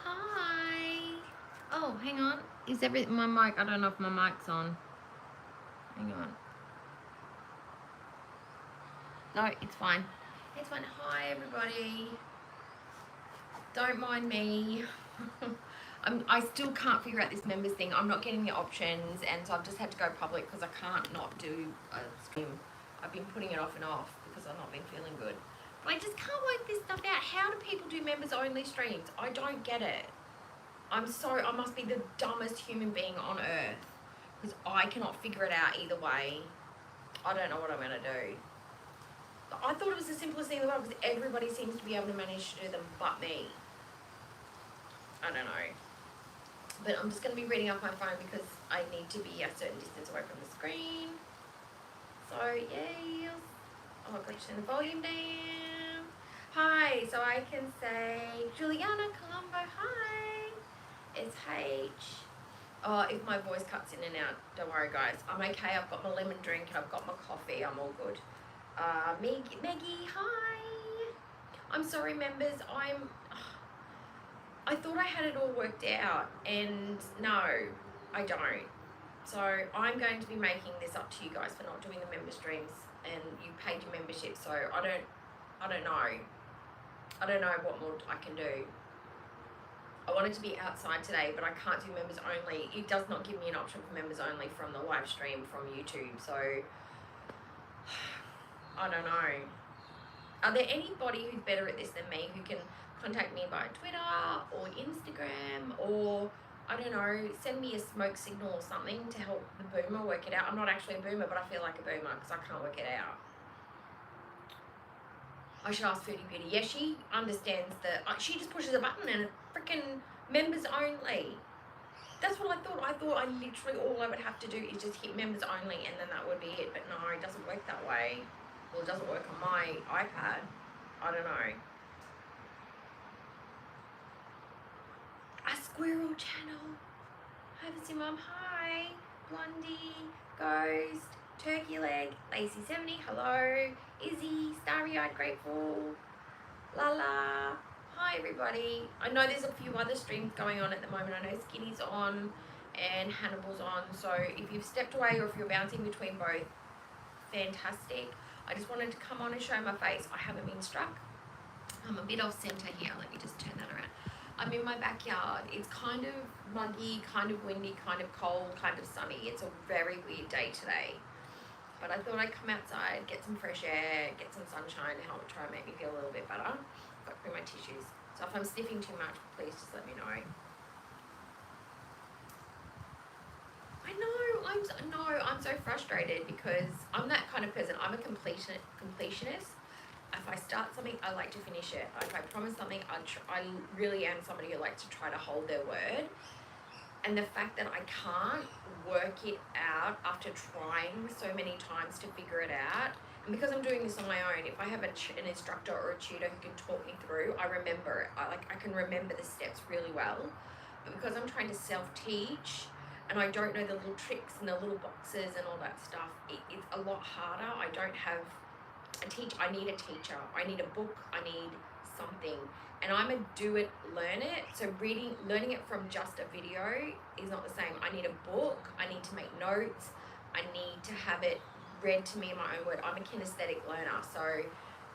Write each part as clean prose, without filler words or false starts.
Hi. Oh, hang on. Is my mic? I don't know if my mic's on. Hang on. No, it's fine. It's fine. Hi, everybody. Don't mind me. I still can't figure out this members thing. I'm not getting the options, and so I've just had to go public because I can't not do a stream. I've been putting it off and off because I've not been feeling good. But I just can't work this stuff out. How do people do members only streams? I don't get it. I must be the dumbest human being on earth because I cannot figure it out either way. I don't know what I'm going to do. I thought it was the simplest thing in the world because everybody seems to be able to manage to do them but me. I don't know. But I'm just going to be reading off my phone because I need to be a certain distance away from the screen. So, yes. Oh, I've got to turn the volume down. Hi. So I can say, Juliana Colombo, hi. It's H. Oh, if my voice cuts in and out, don't worry, guys. I'm okay. I've got my lemon drink and I've got my coffee. I'm all good. Maggie, hi. I'm sorry, members. I thought I had it all worked out, and no, I don't. So I'm going to be making this up to you guys for not doing the member streams, and you paid your membership. So I don't know. I don't know what more I can do. I wanted to be outside today, but I can't do members only. It does not give me an option for members only from the live stream from YouTube. So I don't know. Are there anybody who's better at this than me who can contact me by Twitter or Instagram, or I don't know, send me a smoke signal or something to help the boomer work it out? I'm not actually a boomer, but I feel like a boomer because I can't work it out. I should ask Foodie Beauty. Yeah, she understands she just pushes a button and it's freaking members only. That's what I thought. I thought I literally all I would have to do is just hit members only and then that would be it. But no, it doesn't work that way. Well, it doesn't work on my iPad. I don't know. A squirrel channel. Hi, Mum. Hi. Blondie. Ghost. Turkey Leg. Lacey70. Hello. Izzy. Starry-eyed Grateful. Lala. Hi, everybody. I know there's a few other streams going on at the moment. I know Skinny's on and Hannibal's on. So if you've stepped away or if you're bouncing between both, fantastic. I just wanted to come on and show my face. I haven't been struck. I'm a bit off center here. Let me just turn that around. I'm in my backyard. It's kind of muggy, kind of windy, kind of cold, kind of sunny. It's a very weird day today. But I thought I'd come outside, get some fresh air, get some sunshine to help try and make me feel a little bit better. I've got through my tissues. So if I'm sniffing too much, please just let me know. I know, I'm so frustrated because I'm that kind of person. I'm a completionist. If I start something, I like to finish it. If I promise something, I really am somebody who likes to try to hold their word. And the fact that I can't work it out after trying so many times to figure it out, and because I'm doing this on my own, if I have an instructor or a tutor who can talk me through, I remember it. I can remember the steps really well. But because I'm trying to self-teach, and I don't know the little tricks and the little boxes and all that stuff, it's a lot harder. I don't have I need a teacher. I need a book. I need something. And I'm a do it, learn it. So learning it from just a video is not the same. I need a book. I need to make notes. I need to have it read to me in my own word. I'm a kinesthetic learner. So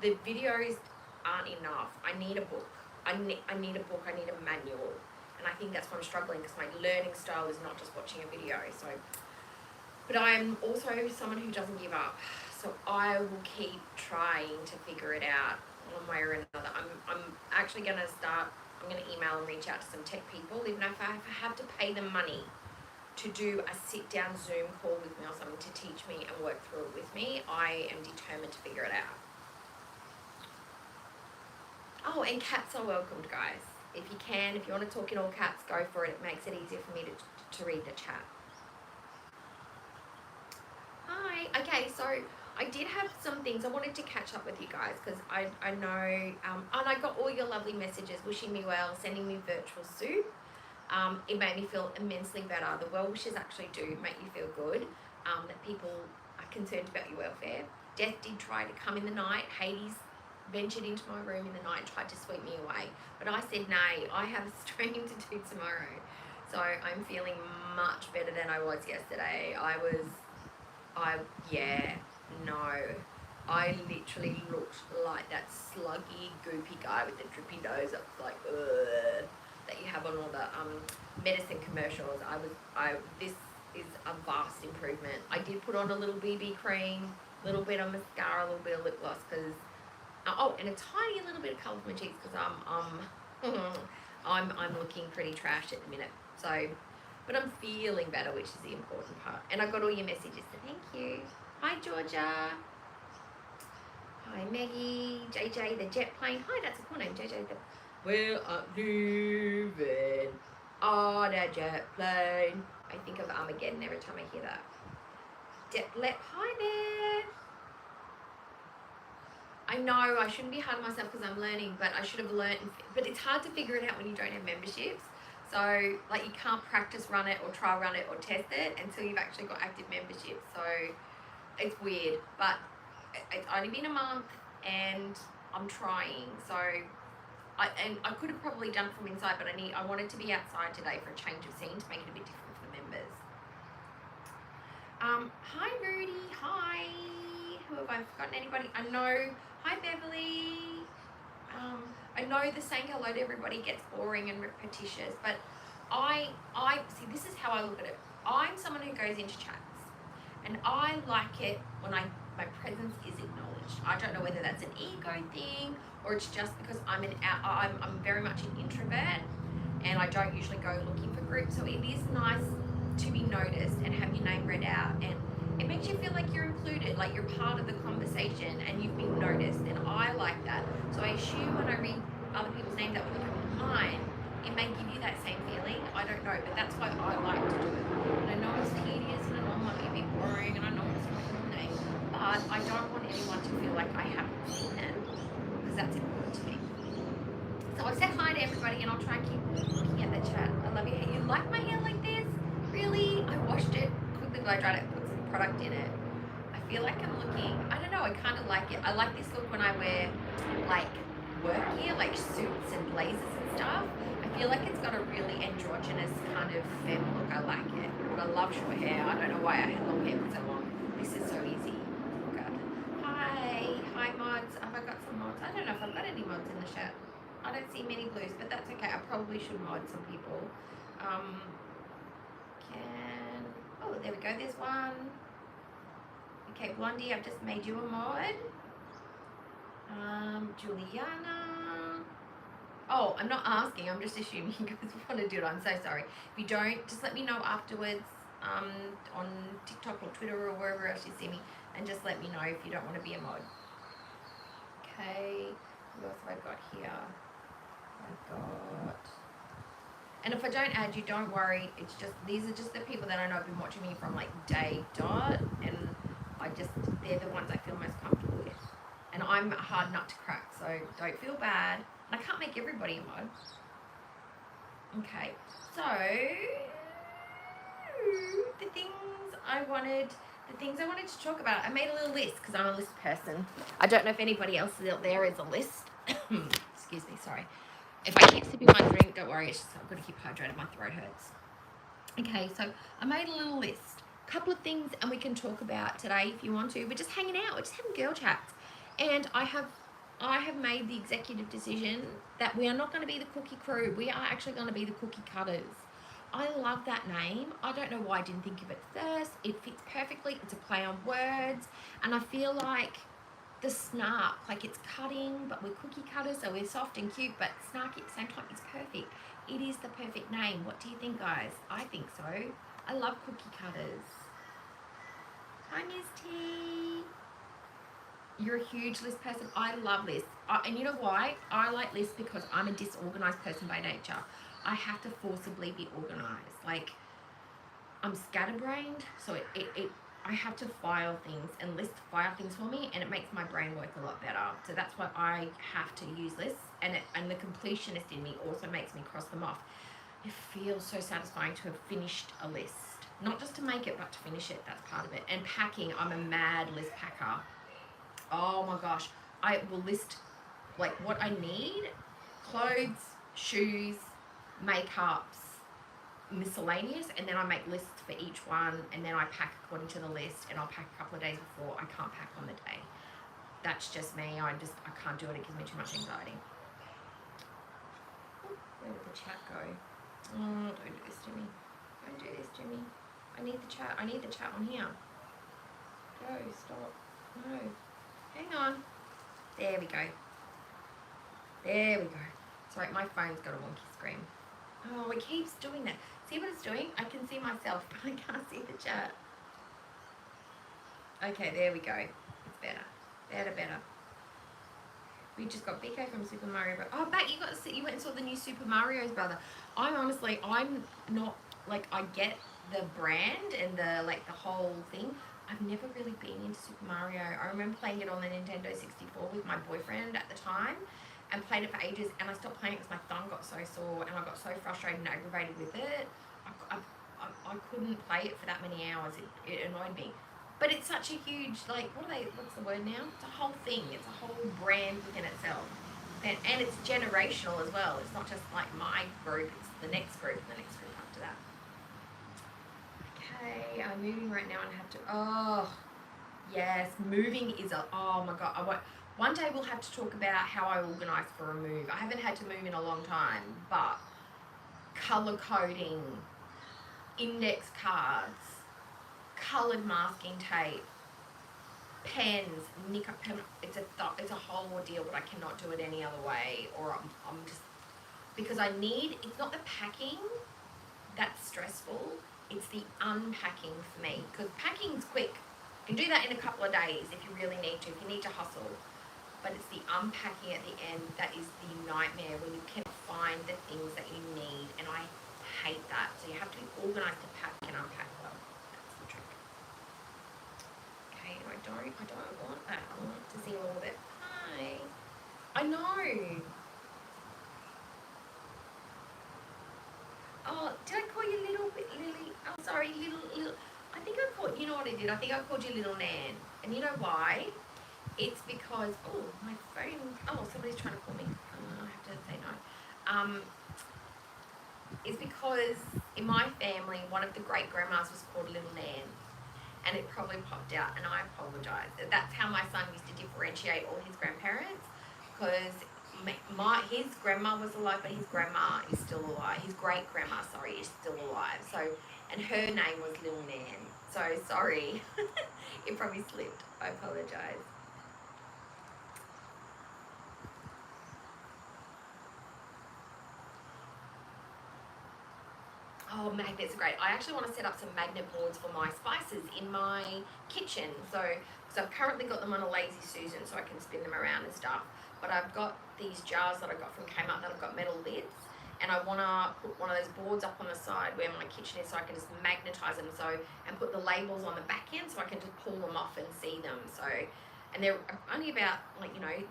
the videos aren't enough. I need a book. I need a book. I need a manual. And I think that's why I'm struggling because my learning style is not just watching a video. But I'm also someone who doesn't give up. So I will keep trying to figure it out one way or another. I'm actually going to I'm going to email and reach out to some tech people, even if I have to pay them money to do a sit-down Zoom call with me or something to teach me and work through it with me. I am determined to figure it out. Oh, and cats are welcomed, guys. If you can, if you want to talk in all caps, go for it. It makes it easier for me to read the chat. Hi. Okay, so I did have some things I wanted to catch up with you guys because I know, and I got all your lovely messages wishing me well, sending me virtual soup. It made me feel immensely better. The well wishes actually do make you feel good, that people are concerned about your welfare. Death did try to come in the night. Hades ventured into my room in the night and tried to sweep me away. But I said, nay, I have a stream to do tomorrow. So I'm feeling much better than I was yesterday. I literally looked like that sluggy, goopy guy with the drippy nose that's like, ugh, that you have on all the medicine commercials. This is a vast improvement. I did put on a little BB cream, a little bit of mascara, a little bit of lip gloss, because, and a tiny little bit of colour for my cheeks, because I'm looking pretty trash at the minute. So, but I'm feeling better, which is the important part. And I got all your messages, so thank you. Hi, Georgia. Hi, Maggie. JJ, the jet plane. Hi, that's a cool name, JJ. We're moving on a jet plane. I think of Armageddon every time I hear that. Detlep, hi there. I know I shouldn't be hard on myself because I'm learning, but I should have learned. But it's hard to figure it out when you don't have memberships. So, like, you can't practice run it or try run it or test it until you've actually got active membership. So, it's weird. But it's only been a month and I'm trying. So, I could have probably done it from inside, but I wanted to be outside today for a change of scene to make it a bit different for the members. Hi, Rudy. Hi. Who have I forgotten? Anybody? I know. Hi, Beverly. I know the saying hello to everybody gets boring and repetitious, but I see, this is how I look at it. I'm someone who goes into chats, and I like it when my presence is acknowledged. I don't know whether that's an ego thing or it's just because I'm very much an introvert, and I don't usually go looking for groups. So it is nice to be noticed and have your name read out, and it makes you feel like you're included, like you're part of the conversation and you've been noticed, and I like that. So I assume when I read other people's names that will come to mine, it may give you that same feeling. I don't know, but that's why I like to do it. And I know it's tedious and I know it might be a bit boring and I know it's my full name, but I don't want anyone to feel like I haven't seen it, because that's important to me. So I've said hi to everybody and I'll try and keep looking at the chat. I love your hair. You like my hair like this? Really? I washed it, quickly blow dried it, put some product in it. I feel like I'm looking, I don't know, I kind of like it. I like this look when I wear like work gear, like suits and blazers and stuff. I feel like it's got a really androgynous kind of femme look. I like it. But I love short hair. I don't know why I had long hair for so long. This is so easy. Oh God. Hi mods. Have I got some mods? I don't know if I've got any mods in the chat. I don't see many blues, but that's okay. I probably should mod some people. Oh, there we go. There's one. Okay, Blondie, I've just made you a mod. Juliana. Oh, I'm not asking. I'm just assuming you guys want to do it. I'm so sorry. If you don't, just let me know afterwards on TikTok or Twitter or wherever else you see me, and just let me know if you don't want to be a mod. Okay. Who else have I got here? And if I don't add you, don't worry. It's just, these are just the people that I know have been watching me from like day dot, and they're the ones I feel most comfortable with. And I'm a hard nut to crack, so don't feel bad. And I can't make everybody a mod. Okay, so the things I wanted to talk about. I made a little list because I'm a list person. I don't know if anybody else out there is a list. Excuse me, sorry. If I keep sipping my drink, don't worry, it's just I've got to keep hydrated, my throat hurts. Okay, so I made a little list. A couple of things, and we can talk about today if you want to. We're just hanging out, we're just having girl chats. And I have made the executive decision that we are not going to be the cookie crew. We are actually going to be the cookie cutters. I love that name. I don't know why I didn't think of it first. It fits perfectly. It's a play on words. And I feel like the snark, like it's cutting, but we're cookie cutters, so we're soft and cute, but snarky at the same time. It's perfect. It is the perfect name. What do you think, guys? I think so. I love cookie cutters. Hi, Miss T. You're a huge list person. I love lists. And you know why? I like lists because I'm a disorganized person by nature. I have to forcibly be organized. Like, I'm scatterbrained, so I have to file things, and lists file things for me, and it makes my brain work a lot better. So that's why I have to use lists, and the completionist in me also makes me cross them off. It feels so satisfying to have finished a list. Not just to make it, but to finish it. That's part of it. And packing, I'm a mad list packer. Oh my gosh. I will list like what I need, clothes, shoes, makeups, miscellaneous, and then I make lists for each one, and then I pack according to the list, and I'll pack a couple of days before. I can't pack on the day. That's just me. I can't do it. It gives me too much anxiety. Where did the chat go? Oh, don't do this to me. Don't do this to me. I need the chat. I need the chat on here. Go, stop. No. Hang on. There we go. There we go. Sorry, my phone's got a wonky screen. Oh, it keeps doing that. See what it's doing? I can see myself, but I can't see the chat. Okay, there we go. It's better. Better. We just got Biko from Super Mario Bros. Oh, back, you went and saw the new Super Mario's, brother. I'm not, like, I get the brand and the whole thing. I've never really been into Super Mario. I remember playing it on the Nintendo 64 with my boyfriend at the time, and played it for ages, and I stopped playing it because my thumb got so sore, and I got so frustrated and aggravated with it. I couldn't play it for that many hours. It annoyed me. But it's such a huge, what's the word now? It's a whole thing. It's a whole brand within itself. And it's generational as well. It's not just like my group, it's the next group, and the next group after that. Okay, I'm moving right now and have to, oh, yes, moving is oh my God. One day we'll have to talk about how I organise for a move. I haven't had to move in a long time, but colour coding, index cards, coloured masking tape, pens, it's a whole ordeal, but I cannot do it any other way, or I'm just, because it's not the packing that's stressful, it's the unpacking for me, because packing's quick. You can do that in a couple of days if you really need to, if you need to hustle. But it's the unpacking at the end that is the nightmare, when you cannot find the things that you need, and I hate that. So you have to be organised to pack and unpack well. That's the trick. Okay, I don't want that. I want to see all of it. Hi. I know. Oh, did I call you little bit Lily? Oh, sorry, little. I think I called, you know what I did? I think I called you Little Nan. And you know why? It's because, oh, my phone, somebody's trying to call me. I have to say no. It's because in my family, one of the great-grandmas was called Little Nan. And it probably popped out, and I apologise. That's how my son used to differentiate all his grandparents, because his grandma was alive, but his grandma is still alive. His great-grandma, is still alive. So, and her name was Little Nan. So, sorry. It probably slipped. I apologise. Oh, magnets are great. I actually want to set up some magnet boards for my spices in my kitchen. So, because I've currently got them on a Lazy Susan, so I can spin them around and stuff. But I've got these jars that I got from Kmart that have got metal lids, and I want to put one of those boards up on the side where my kitchen is, so I can just magnetize them, and put the labels on the back end, so I can just pull them off and see them. So, and they're only about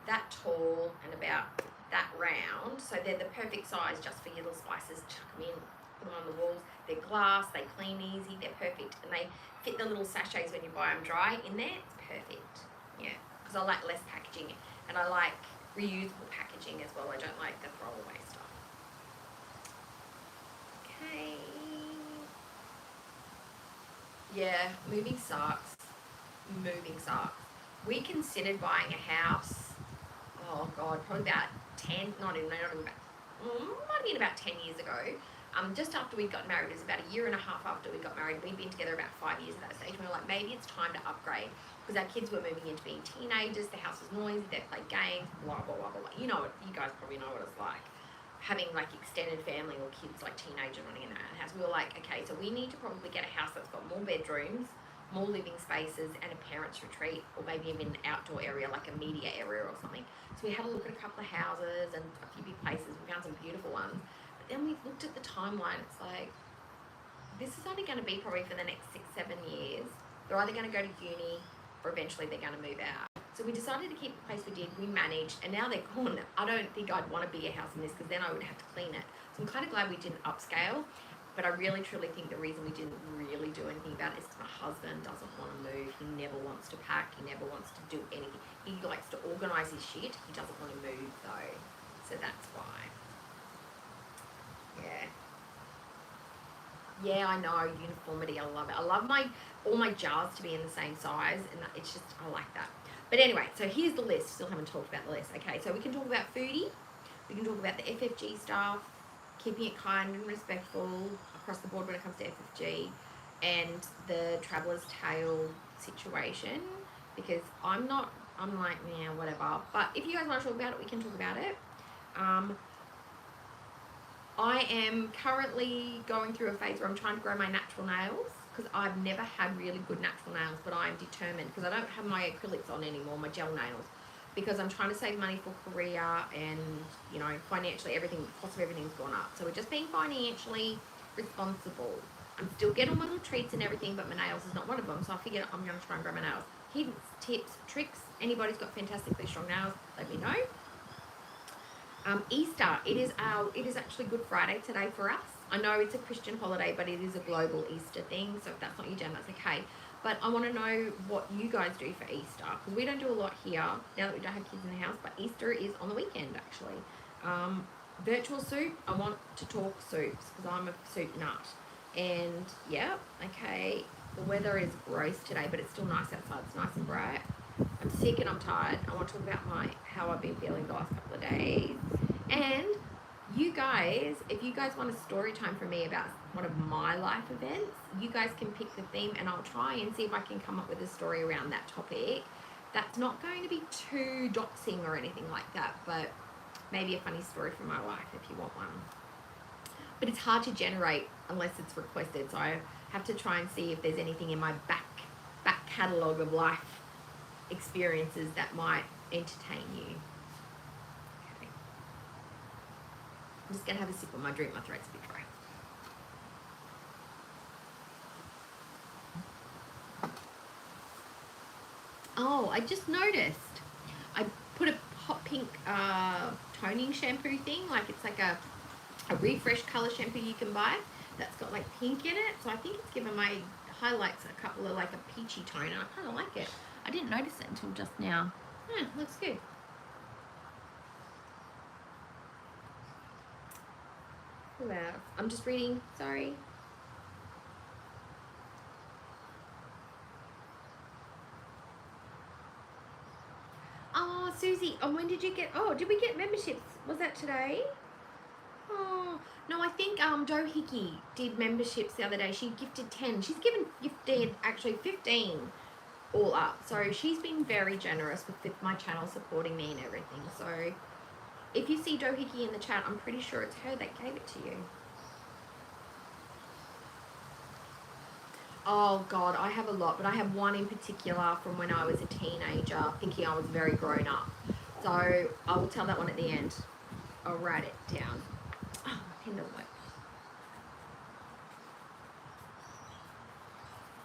that tall and about that round, so they're the perfect size just for your little spices. Chuck them in, put them on the walls. They're glass, they clean easy, they're perfect, and they fit the little sachets when you buy them dry in there. It's perfect. Yeah, because I like less packaging, and I like reusable packaging as well. I don't like the throwaway stuff. Okay. Yeah, moving sucks. We considered buying a house, oh God, probably about 10, not even about, might have been about 10 years ago. Just after we got married, it was about a year and a half after we got married. We'd been together about 5 years at that stage. We were like, maybe it's time to upgrade, because our kids were moving into being teenagers. The house was noisy. They played games, blah, blah, blah, blah. You know what? You guys probably know what it's like, having like extended family or kids like teenagers running in that house. We were like, okay, so we need to probably get a house that's got more bedrooms, more living spaces and a parents' retreat, or maybe even an outdoor area like a media area or something. So we had a look at a couple of houses and a few big places. We found some beautiful ones. But then we looked at the timeline. It's like, this is only going to be probably for the next 6-7 years. They're either going to go to uni or eventually they're going to move out. So we decided to keep the place we did. We managed, and now they're gone. I don't think I'd want to be a house in this because then I would have to clean it. So I'm kind of glad we didn't upscale. But I really, truly think the reason we didn't really do anything about it is because my husband doesn't want to move. He never wants to pack. He never wants to do anything. He likes to organise his shit. He doesn't want to move though. So that's why. Yeah. Yeah, I know, uniformity, I love it. I love all my jars to be in the same size, and it's just, I like that. But anyway, so here's the list. Still haven't talked about the list. Okay, so we can talk about foodie. We can talk about the FFG stuff, keeping it kind and respectful across the board when it comes to FFG, and the Traveller's Tale situation, because I'm like, yeah, whatever. But if you guys want to talk about it, we can talk about it. I am currently going through a phase where I'm trying to grow my natural nails because I've never had really good natural nails, but I'm determined because I don't have my acrylics on anymore, my gel nails, because I'm trying to save money for Korea and, you know, financially everything, the cost of everything's gone up. So we're just being financially responsible. I'm still getting little treats and everything, but my nails is not one of them. So I figured I'm going to try and grow my nails. Hidden tips, tricks, anybody's got fantastically strong nails, let me know. Easter, it is actually Good Friday today for us. I know it's a Christian holiday, but it is a global Easter thing, so if that's not your jam, that's okay. But I want to know what you guys do for Easter, because we don't do a lot here now that we don't have kids in the house, but Easter is on the weekend actually. Virtual soup, I want to talk soups because I'm a soup nut. And yeah, okay, the weather is gross today, but it's still nice outside. It's nice and bright. I'm sick and I'm tired. I want to talk about how I've been feeling the last couple of days. And you guys, if you guys want a story time from me about one of my life events, you guys can pick the theme and I'll try and see if I can come up with a story around that topic. That's not going to be too doxing or anything like that, but maybe a funny story from my life if you want one. But it's hard to generate unless it's requested, so I have to try and see if there's anything in my back catalogue of life experiences that might entertain you. Okay. I'm just going to have a sip of my drink. My throat's a bit dry. Oh, I just noticed I put a hot pink toning shampoo thing, like it's like a refresh color shampoo you can buy that's got like pink in it, so I think it's given my highlights a couple of like a peachy tone, and I kind of like it. I didn't notice it until just now. Yeah, looks good. Who else? I'm just reading, sorry. Oh, Susie, when did you get, did we get memberships? Was that today? Oh, no, I think Dohickey did memberships the other day. She gifted 10. She's gifted actually 15 all up. So she's been very generous with my channel, supporting me and everything. So if you see Dohickey in the chat, I'm pretty sure it's her that gave it to you. Oh, God, I have a lot, but I have one in particular from when I was a teenager, thinking I was very grown up. So I will tell that one at the end. I'll write it down. Oh, my pen doesn't work.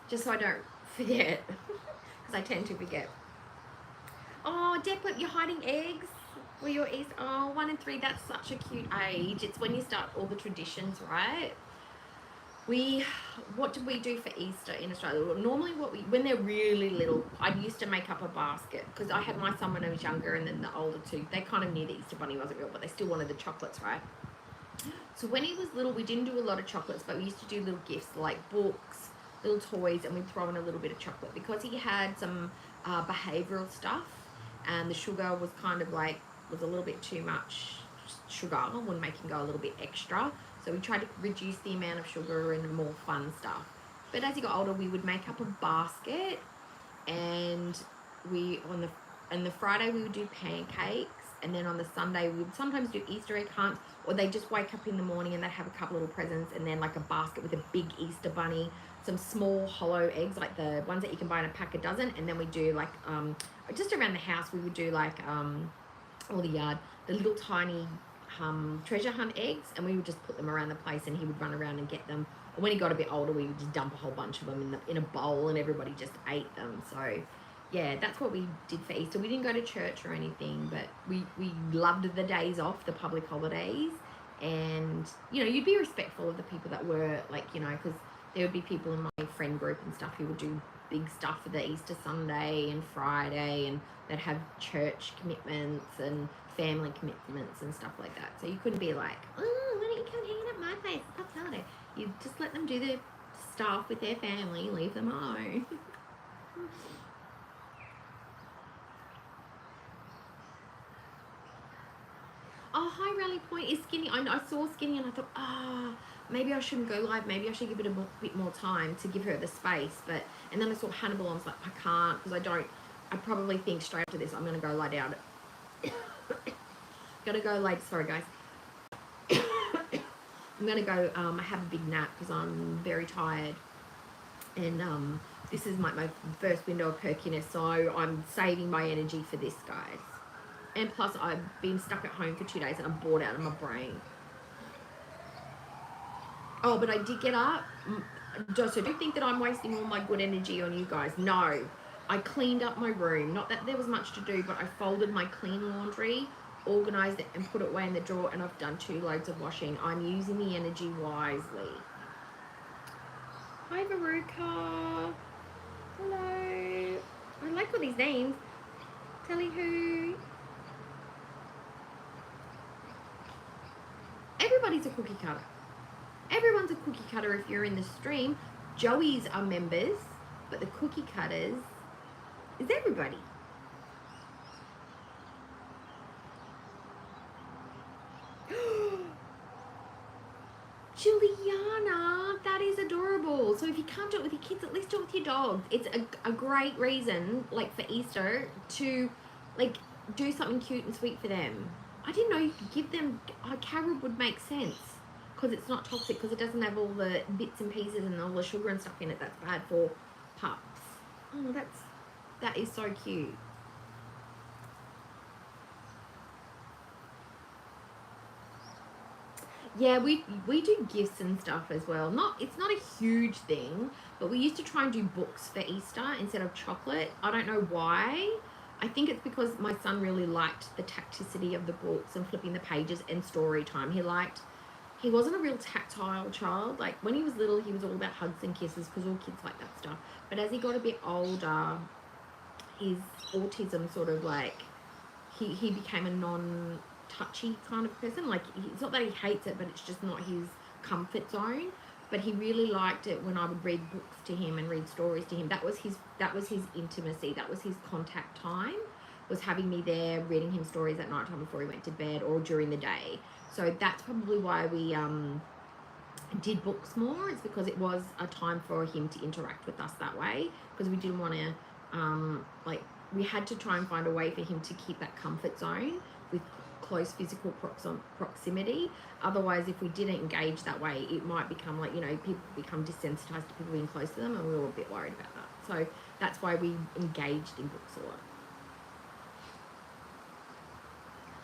Just so I don't forget, because I tend to forget. Oh, Declan, you're hiding eggs? Well, you're East. Oh, 1 and 3, that's such a cute age. It's when you start all the traditions, right? What did we do for Easter in Australia? Well, normally when they're really little, I used to make up a basket, because I had my son when I was younger, and then the older two, they kind of knew the Easter bunny wasn't real, but they still wanted the chocolates, right? So when he was little, we didn't do a lot of chocolates, but we used to do little gifts like books, little toys, and we'd throw in a little bit of chocolate, because he had some behavioural stuff, and the sugar was kind of like, was a little bit too much sugar, would make him go a little bit extra. So we tried to reduce the amount of sugar and more fun stuff. But as he got older, we would make up a basket, and on the Friday we would do pancakes, and then on the Sunday we would sometimes do Easter egg hunts, or they just wake up in the morning and they'd have a couple little presents, and then like a basket with a big Easter bunny, some small hollow eggs like the ones that you can buy in a pack a dozen, and then we do like just around the house we would do like or the yard, the little tiny treasure hunt eggs, and we would just put them around the place, and he would run around and get them. And when he got a bit older, we would just dump a whole bunch of them in a bowl, and everybody just ate them. So yeah, that's what we did for Easter. We didn't go to church or anything, but we loved the days off, the public holidays. And you know, you'd be respectful of the people that were like, you know, because there would be people in my friend group and stuff who would do big stuff for the Easter Sunday and Friday, and they'd have church commitments and family commitments and stuff like that. So you couldn't be like, oh, why don't you come hang out at my place? It's public holiday. You just let them do their stuff with their family, leave them alone. Oh, hi, Rally Point is Skinny. I saw Skinny and I thought, maybe I shouldn't go live. Maybe I should give it a bit more time to give her the space. And then I saw Hannibal and I was like, I can't, because I probably think straight after this, I'm going to go lie down. Gotta go late. Sorry, guys. I'm going to go have a big nap because I'm very tired. And this is my first window of perkiness, so I'm saving my energy for this, guys. And plus, I've been stuck at home for 2 days and I'm bored out of my brain. Oh, but I did get up. So don't think that I'm wasting all my good energy on you guys. No. I cleaned up my room. Not that there was much to do, but I folded my clean laundry, organised it and put it away in the drawer, and I've done 2 loads of washing. I'm using the energy wisely. Hi, Veruca. Hello. I like all these names. Telly who. Everybody's a cookie cutter. Everyone's a cookie cutter if you're in the stream. Joey's are members, but the cookie cutters is everybody. Juliana, that is adorable. So if you can't do it with your kids, at least do it with your dogs. It's a great reason, like for Easter, to like do something cute and sweet for them. I didn't know you could give them, carob would make sense because it's not toxic, because it doesn't have all the bits and pieces and all the sugar and stuff in it that's bad for pups. Oh, that is so cute. Yeah, we do gifts and stuff as well. It's not a huge thing, but we used to try and do books for Easter instead of chocolate. I don't know why. I think it's because my son really liked the tacticity of the books and flipping the pages and story time. He wasn't a real tactile child. Like when he was little, he was all about hugs and kisses because all kids like that stuff. But as he got a bit older, his autism sort of like, he became a non-touchy kind of person. Like it's not that he hates it, but it's just not his comfort zone. But he really liked it when I would read books to him and read stories to him. That was his intimacy. That was his contact time, was having me there reading him stories at night time before he went to bed or during the day. So that's probably why we did books more. It's because it was a time for him to interact with us that way, because we didn't want to we had to try and find a way for him to keep that comfort zone with close physical proximity. Otherwise, if we didn't engage that way, it might become like, you know, people become desensitized to people being close to them, and we were a bit worried about that. So that's why we engaged in books a lot.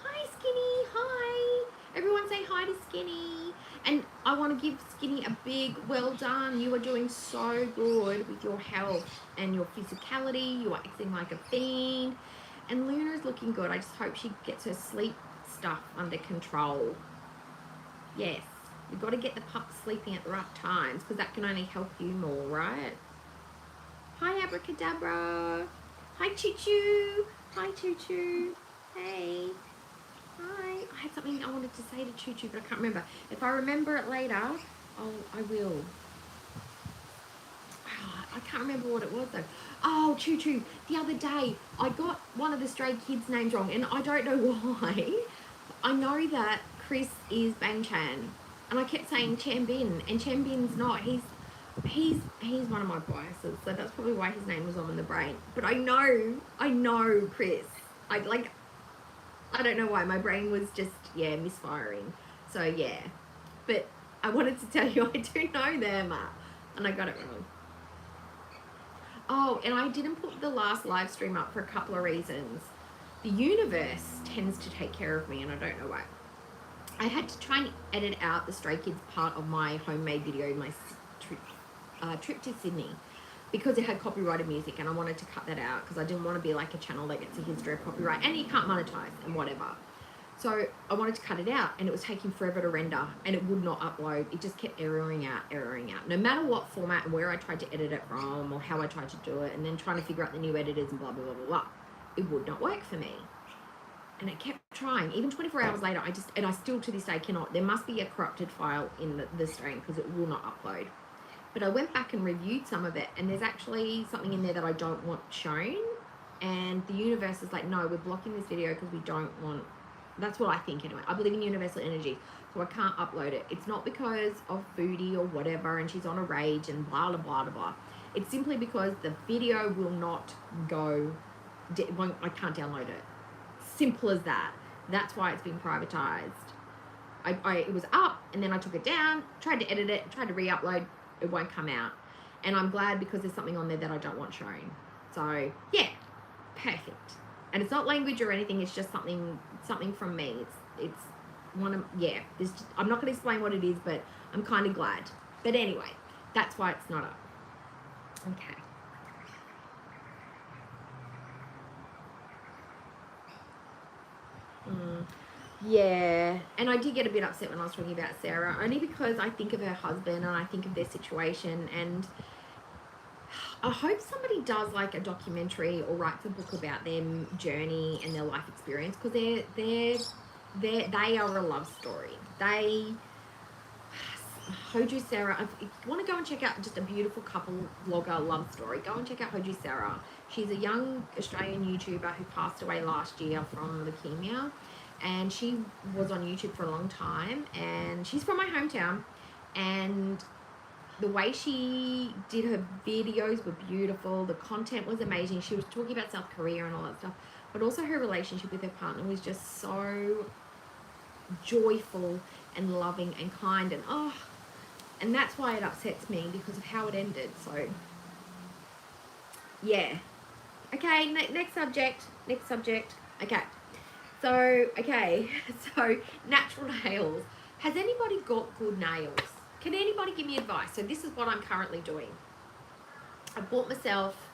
Hi, Skinny. Hi. Everyone say hi to Skinny. And I want to give Skinny a big well done. You are doing so good with your health and your physicality. You are acting like a fiend. And Luna's looking good. I just hope she gets her sleep stuff under control. Yes, you've got to get the pups sleeping at the right times, because that can only help you more, right? Hi, Abracadabra. Hi, Choo Choo. Hi, Choo Choo. Hey. Hi. I had something I wanted to say to Choo Choo, but I can't remember. If I remember it later, I will. I can't remember what it was though. Oh, Choo Choo, the other day I got one of the stray kids' names wrong, and I don't know why. I know that Chris is Bang Chan, and I kept saying Chan Bin, and Chan Bin's not. He's one of my biases, so that's probably why his name was on in the brain. But I know Chris. I don't know why. My brain was just, yeah, misfiring. So, yeah. But I wanted to tell you I do know them. And I got it wrong. Oh, and I didn't put the last live stream up for a couple of reasons. The universe tends to take care of me, and I don't know why. I had to try and edit out the Stray Kids part of my homemade video, my trip to Sydney, because it had copyrighted music, and I wanted to cut that out because I didn't want to be like a channel that gets a history of copyright and you can't monetize and whatever. So I wanted to cut it out, and it was taking forever to render, and it would not upload. It just kept erroring out. No matter what format and where I tried to edit it from or how I tried to do it, and then trying to figure out the new editors and blah, blah, blah, blah, blah, it would not work for me. And it kept trying. Even 24 hours later, I still to this day cannot. There must be a corrupted file in the stream because it will not upload. But I went back and reviewed some of it, and there's actually something in there that I don't want shown. And the universe is like, no, we're blocking this video because we don't want... That's what I think anyway. I believe in universal energy, so I can't upload it. It's not because of Foodie or whatever, and she's on a rage and blah, blah, blah, blah. It's simply because the video will not go... I can't download it. Simple as that. That's why it's been privatized. It was up, and then I took it down, tried to edit it, tried to re-upload. It won't come out. And I'm glad because there's something on there that I don't want shown. So, yeah, perfect. And it's not language or anything. It's just something from me. It's one of, yeah. I'm not going to explain what it is, but I'm kind of glad. But anyway, that's why it's not up. Okay. Yeah, and I did get a bit upset when I was talking about Sarah, only because I think of her husband and I think of their situation, and I hope somebody does like a documentary or writes a book about their journey and their life experience, because they are a love story. Hoju Sarah, if you want to go and check out just a beautiful couple vlogger love story, go and check out Hoju Sarah. She's a young Australian YouTuber who passed away last year from leukemia, and she was on YouTube for a long time, and she's from my hometown, and the way she did her videos were beautiful. The content was amazing. She was talking about South Korea and all that stuff, but also her relationship with her partner was just so joyful and loving and kind, and that's why it upsets me, because of how it ended. So yeah, okay, next subject. Okay, so natural nails. Has anybody got good nails? Can anybody give me advice? So this is what I'm currently doing. I bought myself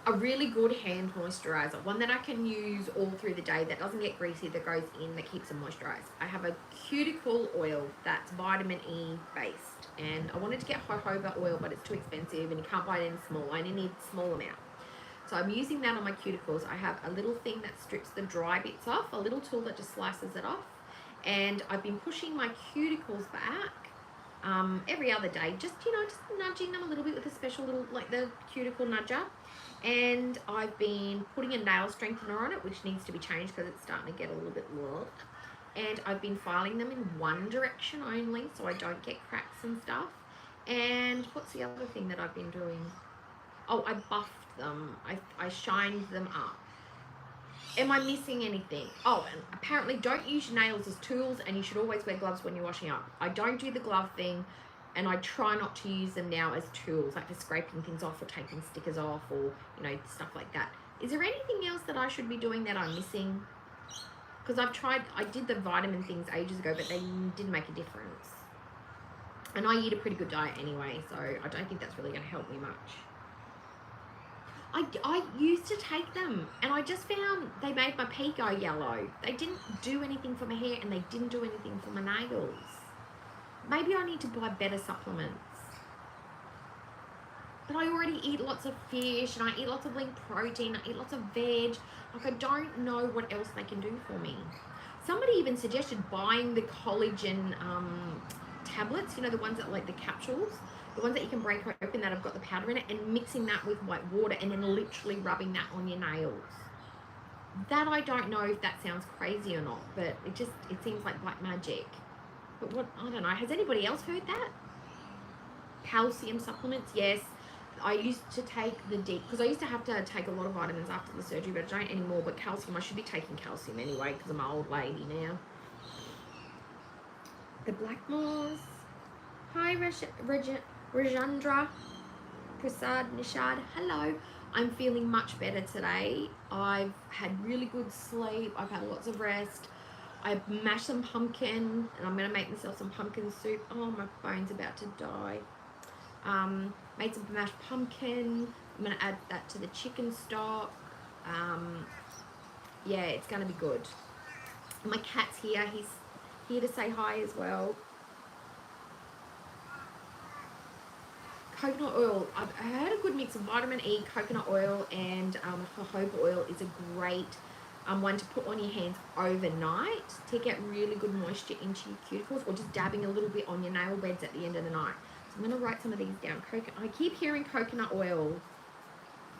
a really good hand moisturizer, one that I can use all through the day, that doesn't get greasy, that goes in, that keeps it moisturized. I have a cuticle oil that's vitamin E based, and I wanted to get jojoba oil, but it's too expensive and you can't buy it in small. I only need a small amount. So I'm using that on my cuticles. I have a little thing that strips the dry bits off, a little tool that just slices it off, and I've been pushing my cuticles back every other day, just nudging them a little bit with a special little, like the cuticle nudger. And I've been putting a nail strengthener on it, which needs to be changed because it's starting to get a little bit rough. And I've been filing them in one direction only, so I don't get cracks and stuff. And what's the other thing that I've been doing? Oh, I buffed them. I shined them up. Am I missing anything? Oh, and apparently don't use your nails as tools, and you should always wear gloves when you're washing up. I don't do the glove thing, and I try not to use them now as tools, like for scraping things off or taking stickers off or, stuff like that. Is there anything else that I should be doing that I'm missing? Because I did the vitamin things ages ago, but they didn't make a difference. And I eat a pretty good diet anyway, so I don't think that's really going to help me much. I used to take them, and I just found they made my pee go yellow. They didn't do anything for my hair, and they didn't do anything for my nails. Maybe I need to buy better supplements. But I already eat lots of fish, and I eat lots of lean protein, I eat lots of veg. Like, I don't know what else they can do for me. Somebody even suggested buying the collagen tablets, the ones that, like the capsules, the ones that you can break open that have got the powder in it, and mixing that with white water and then literally rubbing that on your nails. That I don't know if that sounds crazy or not, but it seems like black magic. But I don't know. Has anybody else heard that? Calcium supplements, yes. I used to take the deep, because I used to have to take a lot of vitamins after the surgery, but I don't anymore. But calcium, I should be taking calcium anyway because I'm an old lady now. The Blackmores. Hi, Rajendra Prasad Nishad. Hello. I'm feeling much better today. I've had really good sleep. I've had lots of rest. I mashed some pumpkin, and I'm going to make myself some pumpkin soup. Oh, my phone's about to die. Made some mashed pumpkin. I'm going to add that to the chicken stock. Yeah, it's going to be good. My cat's here. He's here to say hi as well. Coconut oil. I've had a good mix of vitamin E, coconut oil, and jojoba oil is a great one to put on your hands overnight to get really good moisture into your cuticles, or just dabbing a little bit on your nail beds at the end of the night. So I'm going to write some of these down. I keep hearing coconut oil.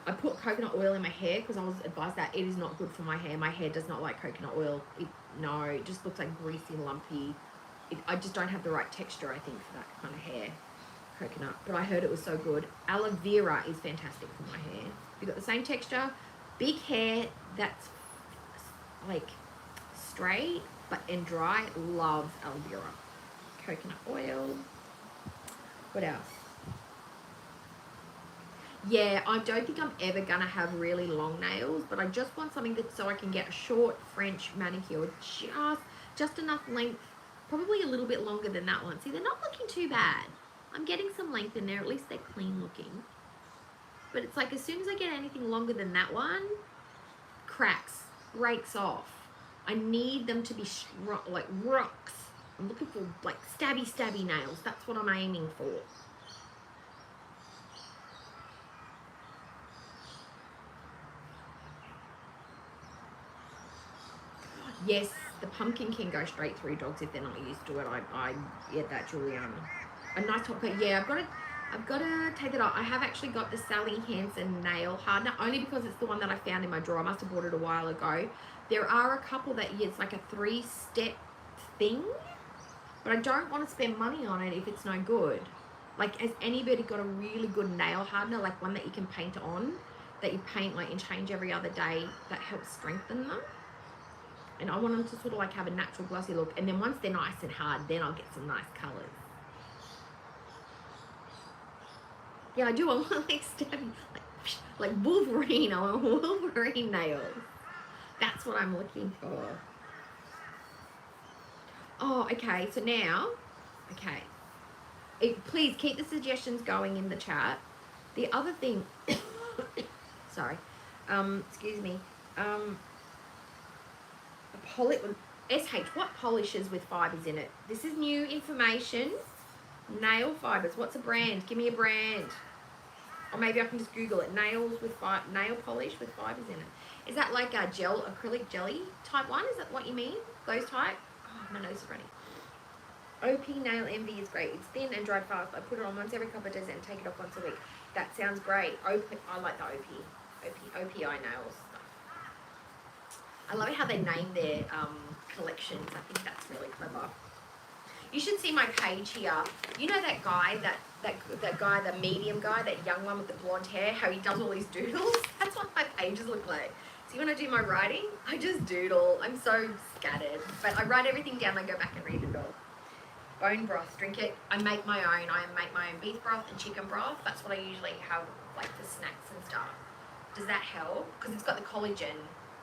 I put coconut oil in my hair because I was advised that it is not good for my hair. My hair does not like coconut oil. It just looks like greasy and lumpy. I just don't have the right texture, I think, for that kind of hair. Coconut, but I heard it was so good. Aloe vera is fantastic for my hair. You've got the same texture, big hair that's like straight and dry. Love aloe vera. Coconut oil. What else? Yeah, I don't think I'm ever gonna have really long nails, but I just want something that so I can get a short French manicure, just enough length, probably a little bit longer than that one. See, they're not looking too bad. I'm getting some length in there. At least they're clean looking. But it's like as soon as I get anything longer than that one, cracks, breaks off. I need them to be strong, like rocks. I'm looking for like stabby nails. That's what I'm aiming for. Yes, the pumpkin can go straight through dogs if they're not used to it. I get that, Juliana. A nice top coat. Yeah, I've got to take it off. I have actually got the Sally Hansen nail hardener, only because it's the one that I found in my drawer. I must have bought it a while ago. There are a couple that it's like a 3-step thing, but I don't want to spend money on it if it's no good. Like, has anybody got a really good nail hardener, like one that you can paint on, that you paint like and change every other day, that helps strengthen them? And I want them to sort of like have a natural glossy look. And then once they're nice and hard, then I'll get some nice colours. Yeah, I do. I want like stabby, like Wolverine. I want Wolverine nails. That's what I'm looking for. Oh, okay. So now, okay. Please keep the suggestions going in the chat. The other thing, sorry, excuse me. What polishes with fibers in it? This is new information. Nail fibers. What's a brand? Give me a brand. Or maybe I can just Google it. Nail polish with fibers in it. Is that like a acrylic jelly type one? Is that what you mean? Those type? Oh, my nose is running. OP Nail Envy is great. It's thin and dried fast. I put it on once every couple of days and take it off once a week. That sounds great. I like the OPI nails. I love how they name their collections. I think that's really clever. You should see my page here. You know that guy, that guy, the medium guy, that young one with the blonde hair, how he does all these doodles? That's what my pages look like. See, when I do my writing, I just doodle. I'm so scattered. But I write everything down, I go back and read it all. Bone broth, drink it. I make my own. I make my own beef broth and chicken broth. That's what I usually have, like, for snacks and stuff. Does that help? Because it's got the collagen,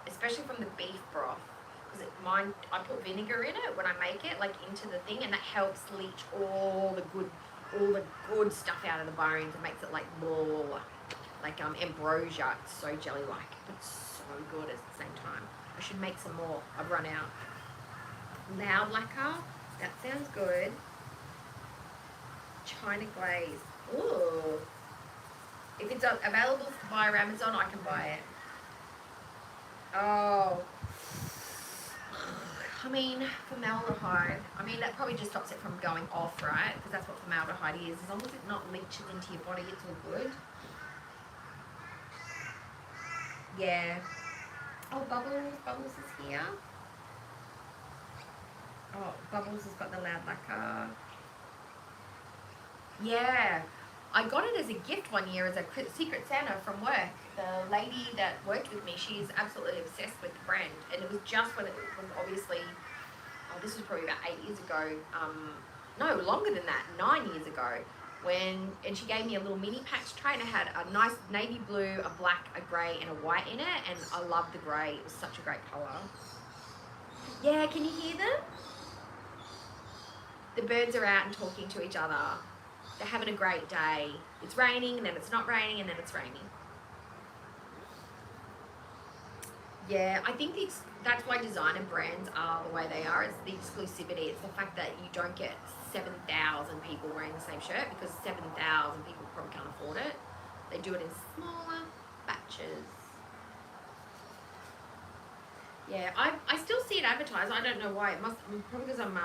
especially from the beef broth. Because I put vinegar in it when I make it, like into the thing, and that helps leach all the good stuff out of the bones and makes it like more like ambrosia. It's so jelly-like, but so good at the same time. I should make some more. I've run out. Loud lacquer. That sounds good. China glaze. Ooh. If it's available via Amazon, I can buy it. Oh. I mean, formaldehyde. I mean, that probably just stops it from going off, right? Because that's what formaldehyde is. As long as it not leaches into your body, it's all good. Yeah. Oh, Bubbles. Bubbles is here. Oh, Bubbles has got the loud lacquer. Yeah. I got it as a gift one year as a Secret Santa from work. The lady that worked with me, she's absolutely obsessed with the brand. And it was just when it was obviously, oh, this was probably about 8 years ago. No, longer than that, 9 years ago. And she gave me a little mini patch tray, and it had a nice navy blue, a black, a grey, and a white in it. And I loved the grey. It was such a great colour. Yeah, can you hear them? The birds are out and talking to each other. They're having a great day. It's raining, and then it's not raining, and then it's raining. Yeah, I think that's why designer brands are the way they are. It's the exclusivity. It's the fact that you don't get 7,000 people wearing the same shirt, because 7,000 people probably can't afford it. They do it in smaller batches. Yeah, I still see it advertised. I don't know why. It must probably because I'm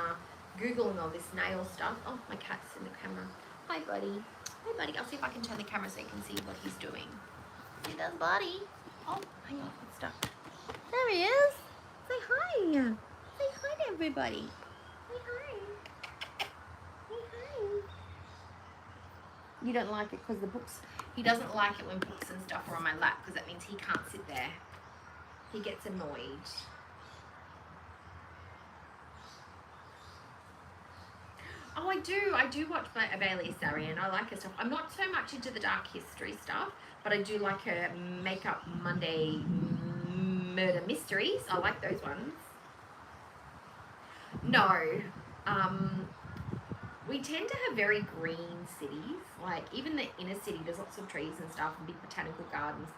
Googling all this nail stuff. Oh, my cat's in the camera. Hi, buddy. Hi, buddy. I'll see if I can turn the camera so you can see what he's doing. He does, buddy. Oh, hang on. It's stuck. There he is. Say hi. Say hi to everybody. Say hi. Say hi. You don't like it because the books... He doesn't like it when books and stuff are on my lap, because that means he can't sit there. He gets annoyed. Oh, I do watch Bailey Sarian. I like her stuff. I'm not so much into the dark history stuff, but I do like her Makeup Monday murder mysteries. I like those ones. No. We tend to have very green cities. Like, even the inner city, there's lots of trees and stuff and big botanical gardens.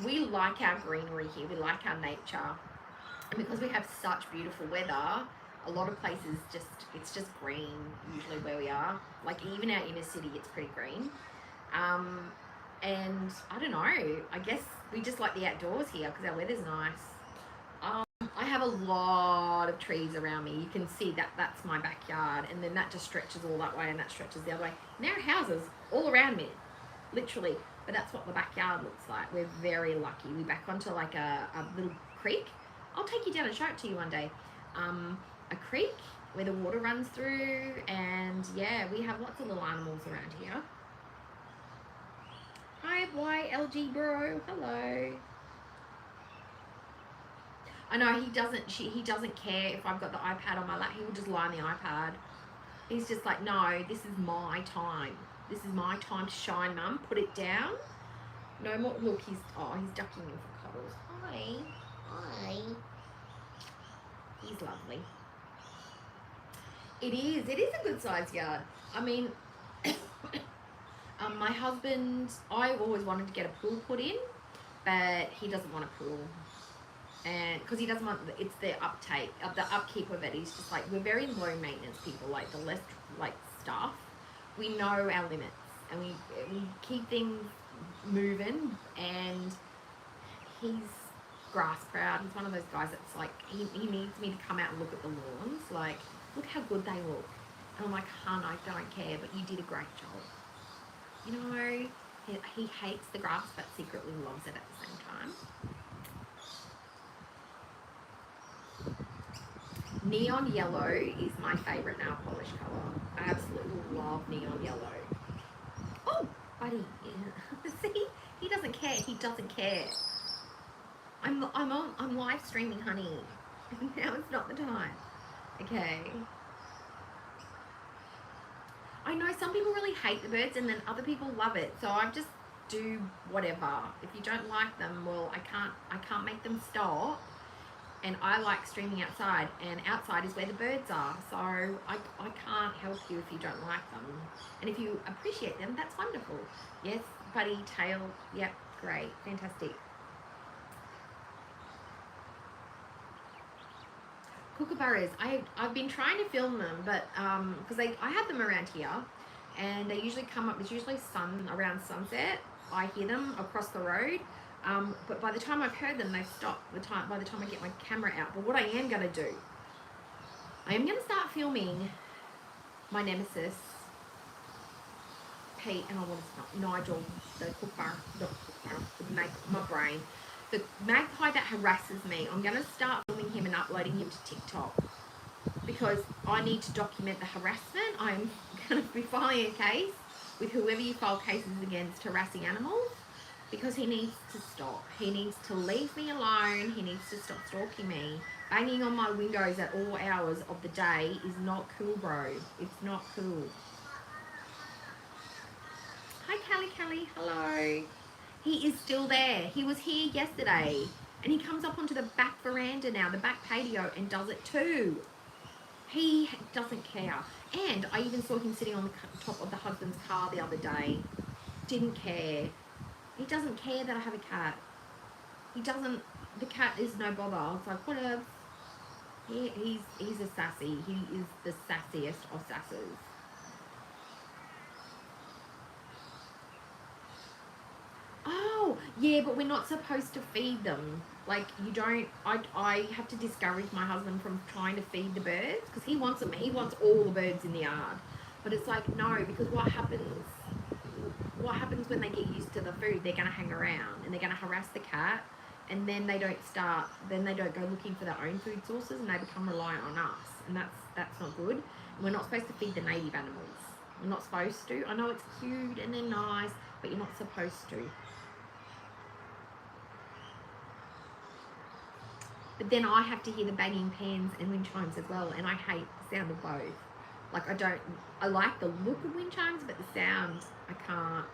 We like our greenery here. We like our nature. And because we have such beautiful weather, a lot of places it's just green usually where we are. Like, even our inner city, it's pretty green. And I don't know, I guess we just like the outdoors here because our weather's nice. I have a lot of trees around me. You can see that that's my backyard, and then that just stretches all that way, and that stretches the other way. And there are houses all around me, literally. But that's what the backyard looks like. We're very lucky. We back onto like a little creek. I'll take you down and show it to you one day. A creek where the water runs through, and yeah, we have lots of little animals around here. Hi, YLG bro. Hello. I know he doesn't care if I've got the iPad on my lap. He will just lie on the iPad. He's just like, no, this is my time. This is my time to shine, Mum. Put it down. No more. Look, he's ducking in for cuddles. Hi. He's lovely. It is a good sized yard. I mean, my husband, I always wanted to get a pool put in, but he doesn't want a pool. And because he doesn't want, it's the upkeep of it. He's just like, we're very low maintenance people, like the less like stuff. We know our limits, and we keep things moving, and he's grass proud. He's one of those guys that's like, he needs me to come out and look at the lawns, like, look how good they look. And I'm like, hun, I don't care, but you did a great job. You know, he hates the grass, but secretly loves it at the same time. Neon yellow is my favourite nail polish colour. I absolutely love neon yellow. Oh, buddy. See? He doesn't care. He doesn't care. I'm live streaming, honey. Now it's not the time. Okay. I know some people really hate the birds, and then other people love it. So I just do whatever. If you don't like them, well, I can't make them stop. And I like streaming outside, and outside is where the birds are. So I can't help you if you don't like them. And if you appreciate them, that's wonderful. Yes, buddy, tail, yep, great, fantastic. Kookaburras, I've been trying to film them, but because I have them around here, and they usually come up, it's usually around sunset. I hear them across the road. But by the time I've heard them, they've stopped by the time I get my camera out. But what I am going to do, I am going to start filming my nemesis, Pete, and I want to start Nigel, the kookaburra, my brain. The magpie that harasses me, I'm going to start filming him and uploading him to TikTok, because I need to document the harassment. I'm going to be filing a case with whoever you file cases against harassing animals, because he needs to stop. He needs to leave me alone. He needs to stop stalking me. Banging on my windows at all hours of the day is not cool, bro. It's not cool. Hi, Callie. Hello. He is still there. He was here yesterday. And he comes up onto the back veranda now, the back patio, and does it too. He doesn't care. And I even saw him sitting on the top of the husband's car the other day. Didn't care. He doesn't care that I have a cat. He doesn't. The cat is no bother. I was like, whatever. He's a sassy. He is the sassiest of sassers. Oh, yeah, but we're not supposed to feed them. Like, you don't... I have to discourage my husband from trying to feed the birds because he wants them. He wants all the birds in the yard. But it's like, no, because what happens when they get used to the food? They're going to hang around and they're going to harass the cat, and then they don't go looking for their own food sources, and they become reliant on us, and that's not good. And we're not supposed to feed the native animals. We're not supposed to. I know it's cute and they're nice, but you're not supposed to. But then I have to hear the banging pans and wind chimes as well, and I hate the sound of both. Like, I like the look of wind chimes, but the sound, I can't.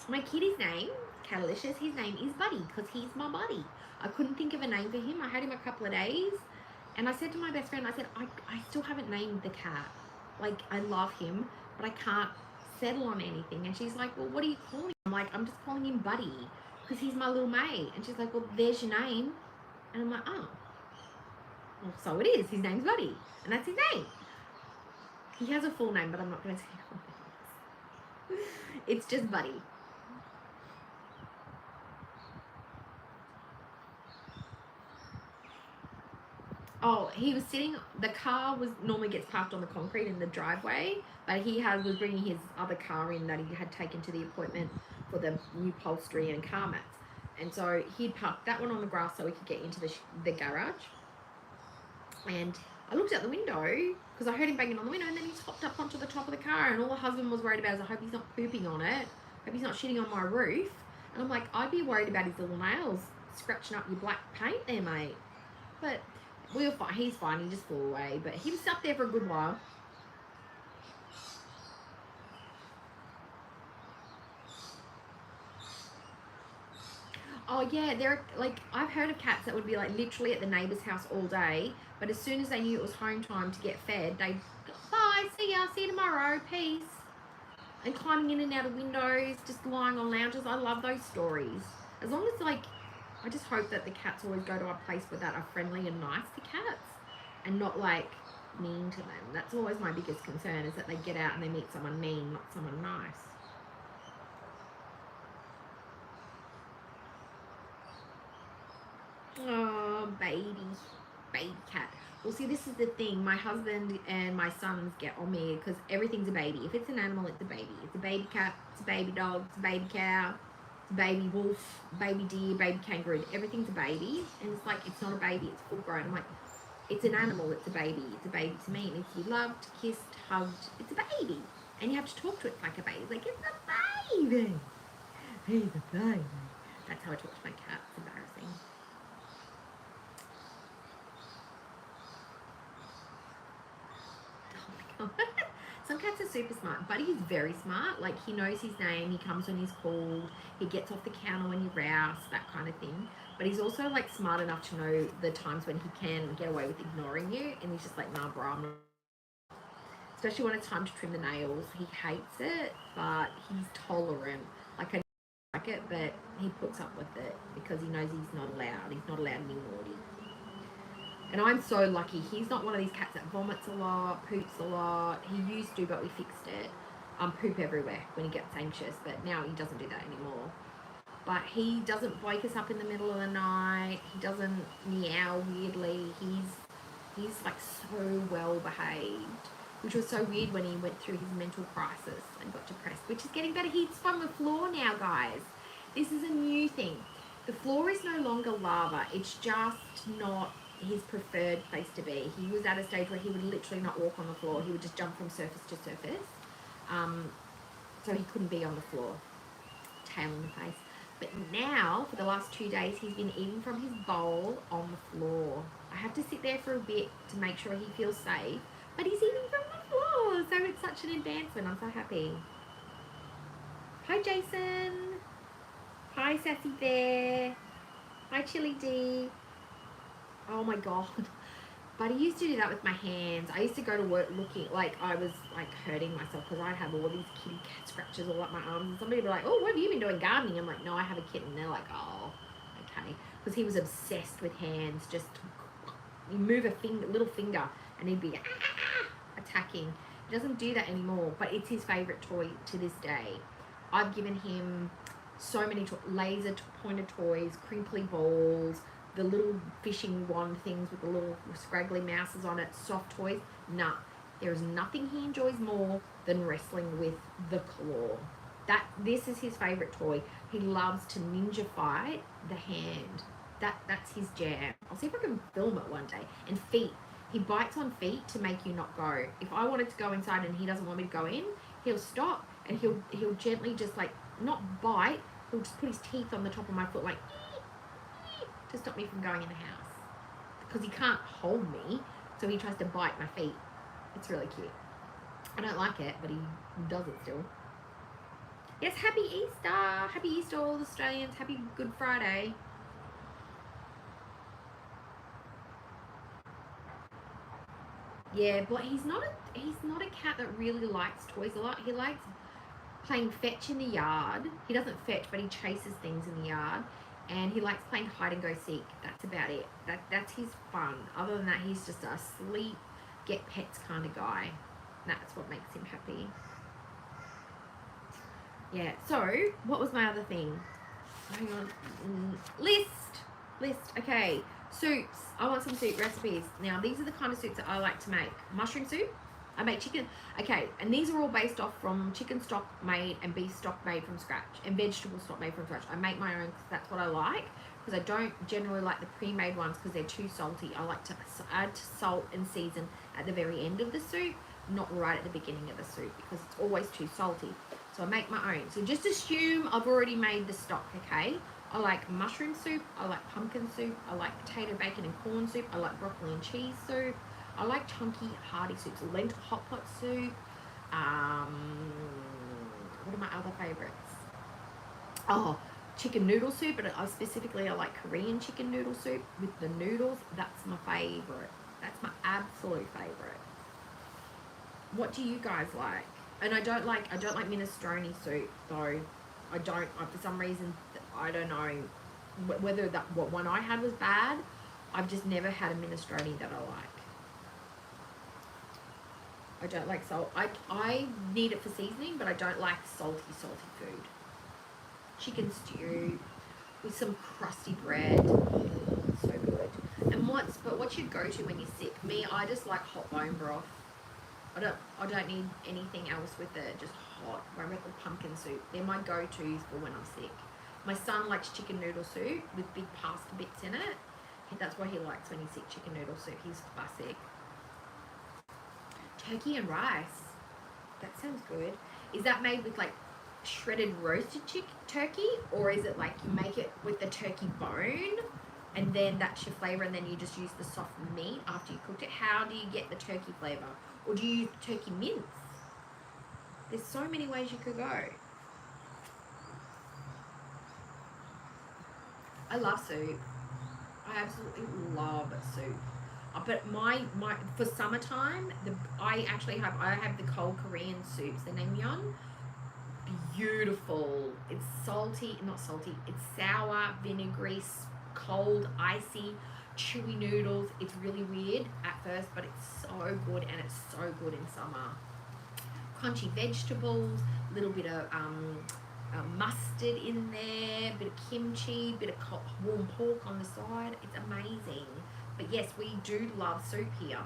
My kitty's name, Catalicious, his name is Buddy, because he's my buddy. I couldn't think of a name for him. I had him a couple of days, and I said to my best friend, I said, I still haven't named the cat. Like, I love him, but I can't settle on anything. And she's like, well, what are you calling him? I'm like, I'm just calling him Buddy, because he's my little mate. And she's like, well, there's your name. And I'm like, oh, well, so it is. His name's Buddy, and that's his name. He has a full name, but I'm not going to tell you what it is. It's just Buddy. Oh, he was sitting, the car normally gets parked on the concrete in the driveway, but he was bringing his other car in that he had taken to the appointment for the new upholstery and car mats. And so he'd parked that one on the grass so he could get into the garage. And I looked out the window because I heard him banging on the window, and then he's hopped up onto the top of the car, and all the husband was worried about is, I hope he's not pooping on it. I hope he's not shitting on my roof. And I'm like, I'd be worried about his little nails scratching up your black paint there, mate. But we were fine. He's fine. He just flew away. But he was up there for a good while. Oh, yeah. They're like, I've heard of cats that would be like literally at the neighbour's house all day. But as soon as they knew it was home time to get fed, they'd, bye, see ya, see you tomorrow, peace. And climbing in and out of windows, just lying on lounges. I love those stories. As long as, like, I just hope that the cats always go to a place where that are friendly and nice to cats and not, like, mean to them. That's always my biggest concern, is that they get out and they meet someone mean, not someone nice. Oh, baby cat. Well, see, this is the thing. My husband and my sons get on me because everything's a baby. If it's an animal, it's a baby. It's a baby cat, it's a baby dog, it's a baby cow, baby wolf, baby deer, baby kangaroo. Everything's a baby, and it's like, it's not a baby, it's full grown. I'm like, it's an animal, it's a baby. It's a baby to me. It needs to be loved, kissed, hugged. It's a baby, and you have to talk to it like a baby. It's like, it's a baby. He's a baby. That's how I talk to my cat. It's embarrassing. Oh my god. Some cats are super smart. Buddy is very smart. Like, he knows his name. He comes when he's called. He gets off the counter when you rouse, that kind of thing. But he's also, like, smart enough to know the times when he can get away with ignoring you. And he's just like, nah, bro, I'm not. Especially when it's time to trim the nails. He hates it, but he's tolerant. Like, I like it, but he puts up with it because he knows he's not allowed. He's not allowed to be naughty. And I'm so lucky. He's not one of these cats that vomits a lot, poops a lot. He used to, but we fixed it. Poop everywhere when he gets anxious, but now he doesn't do that anymore. But he doesn't wake us up in the middle of the night. He doesn't meow weirdly. He's like so well behaved, which was so weird when he went through his mental crisis and got depressed, which is getting better. He's from the floor now, guys. This is a new thing. The floor is no longer lava. It's just not his preferred place to be. He was at a stage where he would literally not walk on the floor. He would just jump from surface to surface. So he couldn't be on the floor, tail in the face. But now, for the last 2 days, he's been eating from his bowl on the floor. I have to sit there for a bit to make sure he feels safe, but he's eating from the floor, so it's such an advancement. I'm so happy. Hi, Jason. Hi, Sassy Bear. Hi, Chili D. Oh my god. But I used to do that with my hands. I used to go to work looking like I was like hurting myself because I'd have all these kitty cat scratches all up my arms. And somebody would be like, "Oh, what have you been doing gardening?" I'm like, "No, I have a kitten." And they're like, "Oh, okay." Because he was obsessed with hands. Just you move a little finger, and he'd be attacking. He doesn't do that anymore, but it's his favorite toy to this day. I've given him so many laser pointed toys, crinkly balls, the little fishing wand things with the little scraggly mouses on it, soft toys. Nah, there is nothing he enjoys more than wrestling with the claw. This is his favorite toy. He loves to ninja fight the hand. That's his jam. I'll see if I can film it one day. And feet. He bites on feet to make you not go. If I wanted to go inside and he doesn't want me to go in, he'll stop and he'll gently just like not bite. He'll just put his teeth on the top of my foot like to stop me from going in the house because he can't hold me, so he tries to bite my feet. It's really cute. I don't like it, but he does it still. Yes, happy Easter. Happy Easter, all Australians. Happy Good Friday. Yeah, but he's not a cat that really likes toys a lot. He likes playing fetch in the yard. He doesn't fetch, but he chases things in the yard. And he likes playing hide and go seek. That's about it. That's his fun. Other than that, he's just a sleep, get pets kind of guy. That's what makes him happy. Yeah, so what was my other thing? Hang on. List. Okay, soups. I want some soup recipes. Now, these are the kind of soups that I like to make. Mushroom soup. I make chicken. Okay, and these are all based off from chicken stock made and beef stock made from scratch and vegetable stock made from scratch. I make my own because that's what I like, because I don't generally like the pre-made ones because they're too salty. I like to add salt and season at the very end of the soup, not right at the beginning of the soup, because it's always too salty. So I make my own. So just assume I've already made the stock, okay? I like mushroom soup. I like pumpkin soup. I like potato, bacon, and corn soup. I like broccoli and cheese soup. I like chunky, hearty soups. Lentil hot pot soup. What are my other favourites? Oh, chicken noodle soup. But specifically, I like Korean chicken noodle soup with the noodles. That's my favourite. That's my absolute favourite. What do you guys like? And I don't like minestrone soup though. I don't. For some reason, I don't know whether what one I had was bad. I've just never had a minestrone that I like. I don't like salt. I need it for seasoning, but I don't like salty food. Chicken stew with some crusty bread. So good. And what's your go-to when you're sick? Me, I just like hot bone broth. I don't need anything else with it. Just hot. My regular pumpkin soup. They're my go-tos for when I'm sick. My son likes chicken noodle soup with big pasta bits in it. That's what he likes when he's sick. Chicken noodle soup. He's classic. Turkey and rice. That sounds good. Is that made with like shredded roasted turkey, or is it like you make it with the turkey bone and then that's your flavor, and then you just use the soft meat after you cooked it? How do you get the turkey flavor? Or do you use turkey mince? There's so many ways you could go. I love soup. I absolutely love soup. But my for summertime, I have the cold Korean soups, the naengmyeon. Beautiful. It's not salty. It's sour, vinegary, cold, icy, chewy noodles. It's really weird at first, but it's so good, and it's so good in summer. Crunchy vegetables, little bit of mustard in there, bit of kimchi, bit of warm pork on the side. It's amazing. But yes, we do love soup here.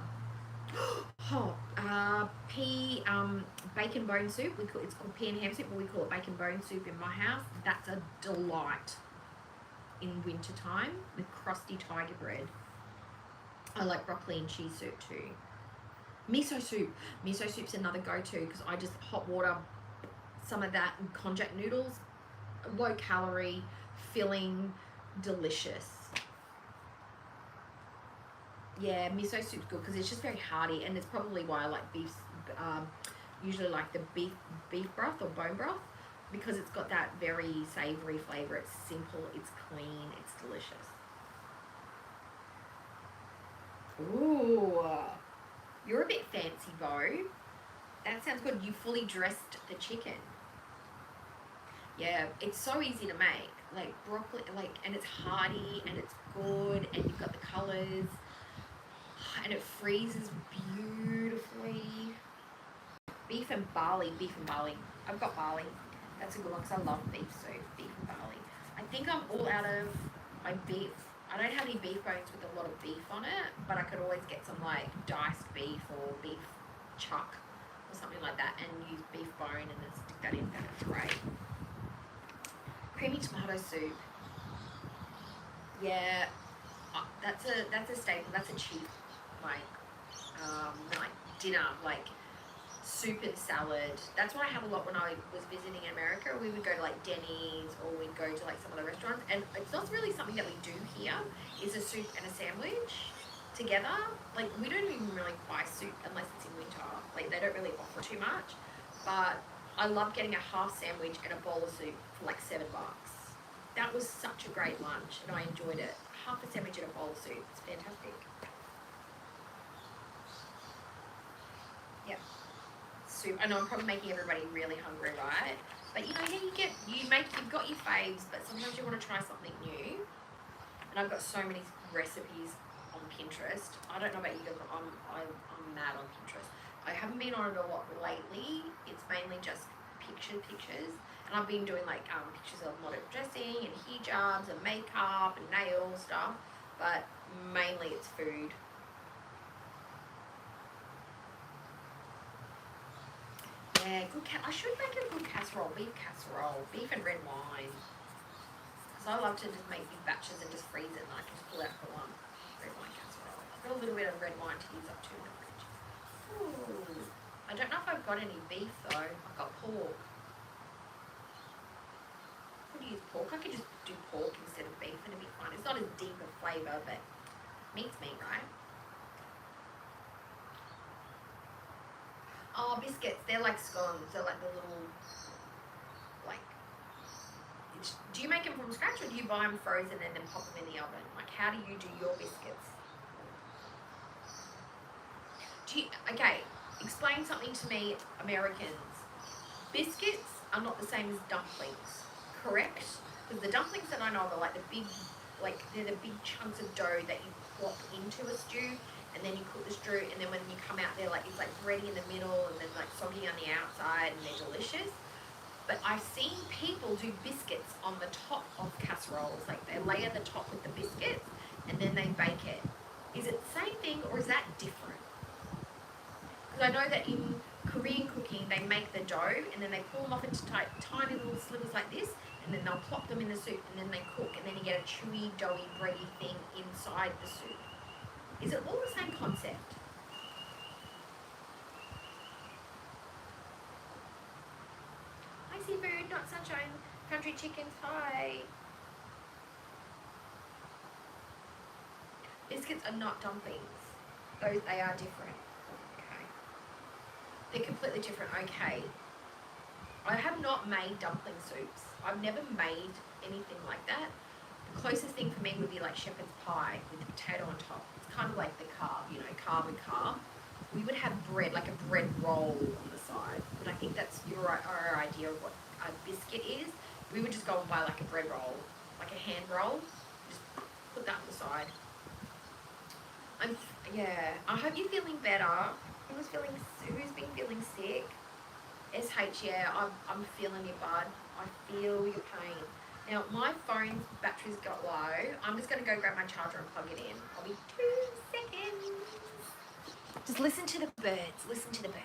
Bacon bone soup. It's called pea and ham soup, but we call it bacon bone soup in my house. That's a delight in winter time with crusty tiger bread. I like broccoli and cheese soup too. Miso soup. Miso soup's another go-to because I just hot water some of that and konjac noodles. Low calorie, filling, delicious. Yeah, miso soup's good because it's just very hearty, and it's probably why I like beef. Usually like the beef broth or bone broth because it's got that very savoury flavour. It's simple, it's clean, it's delicious. Ooh, you're a bit fancy, Bo. That sounds good. You fully dressed the chicken. Yeah, it's so easy to make. Like broccoli, and it's hearty and it's good, and you've got the colours, and it freezes beautifully. Beef and barley. I've got barley. That's a good one because I love beef soup. Beef and barley. I think I'm all out of my beef. I don't have any beef bones with a lot of beef on it, but I could always get some like diced beef or beef chuck or something like that and use beef bone and then stick that in. That's great. Creamy tomato soup. Yeah, that's a staple. That's a cheap like dinner like soup and salad. That's what I have a lot when I was visiting in America. We would go to like Denny's or we'd go to like some other restaurants, and it's not really something that we do here, is a soup and a sandwich together. Like we don't even really buy soup unless it's in winter. Like they don't really offer too much, but I love getting a half sandwich and a bowl of soup for like $7. That was such a great lunch and I enjoyed it. Half a sandwich and a bowl of soup. It's fantastic. Yeah. Soup. I know I'm probably making everybody really hungry, right? But you know, yeah, you've got your faves, but sometimes you want to try something new. And I've got so many recipes on Pinterest. I don't know about you guys, but I'm mad on Pinterest. I haven't been on it a lot lately. It's mainly just pictures. And I've been doing like pictures of modern dressing and hijabs and makeup and nail stuff. But mainly it's food. Yeah, good I should make a good casserole, beef and red wine. Because I love to just make big batches and just freeze it and I can just pull out for one. Red wine casserole. I've got a little bit of red wine to use up too in the fridge. Ooh. I don't know if I've got any beef though. I've got pork. I could use pork. I could just do pork instead of beef and it'd be fun. It's not as deep a flavour, but meat's meat, right? Oh, biscuits. They're like scones. They're like the little, like, do you make them from scratch or do you buy them frozen and then pop them in the oven? Like, how do you do your biscuits? Okay, explain something to me, Americans. Biscuits are not the same as dumplings, correct? Because the dumplings that I know are like they're the big chunks of dough that you plop into a stew, and then you cook the stew, and then when you come out, it's like bready in the middle, and then like soggy on the outside, and they're delicious. But I've seen people do biscuits on the top of casseroles, like they layer the top with the biscuits, and then they bake it. Is it the same thing, or is that different? Because I know that in Korean cooking, they make the dough and then they pull them off into tiny little slivers like this, and then they'll plop them in the soup, and then they cook, and then you get a chewy, doughy, bready thing inside the soup. Is it all the same concept? Hi, seafood, not sunshine, country chickens, hi. Biscuits are not dumplings. They are different. They're completely different. Okay. I have not made dumpling soups. I've never made anything like that. The closest thing for me would be like shepherd's pie with the potato on top. It's kind of like the carb, carb and carb. We would have bread, like a bread roll on the side. But I think that's our idea of what a biscuit is. We would just go and buy like a bread roll, like a hand roll. Just put that on the side. I hope you're feeling better. Who's been feeling sick? SH, yeah, I'm feeling you, bud. I feel your pain. Now, my phone's battery's got low. I'm just going to go grab my charger and plug it in. I'll be 2 seconds. Just listen to the birds. Listen to the birds.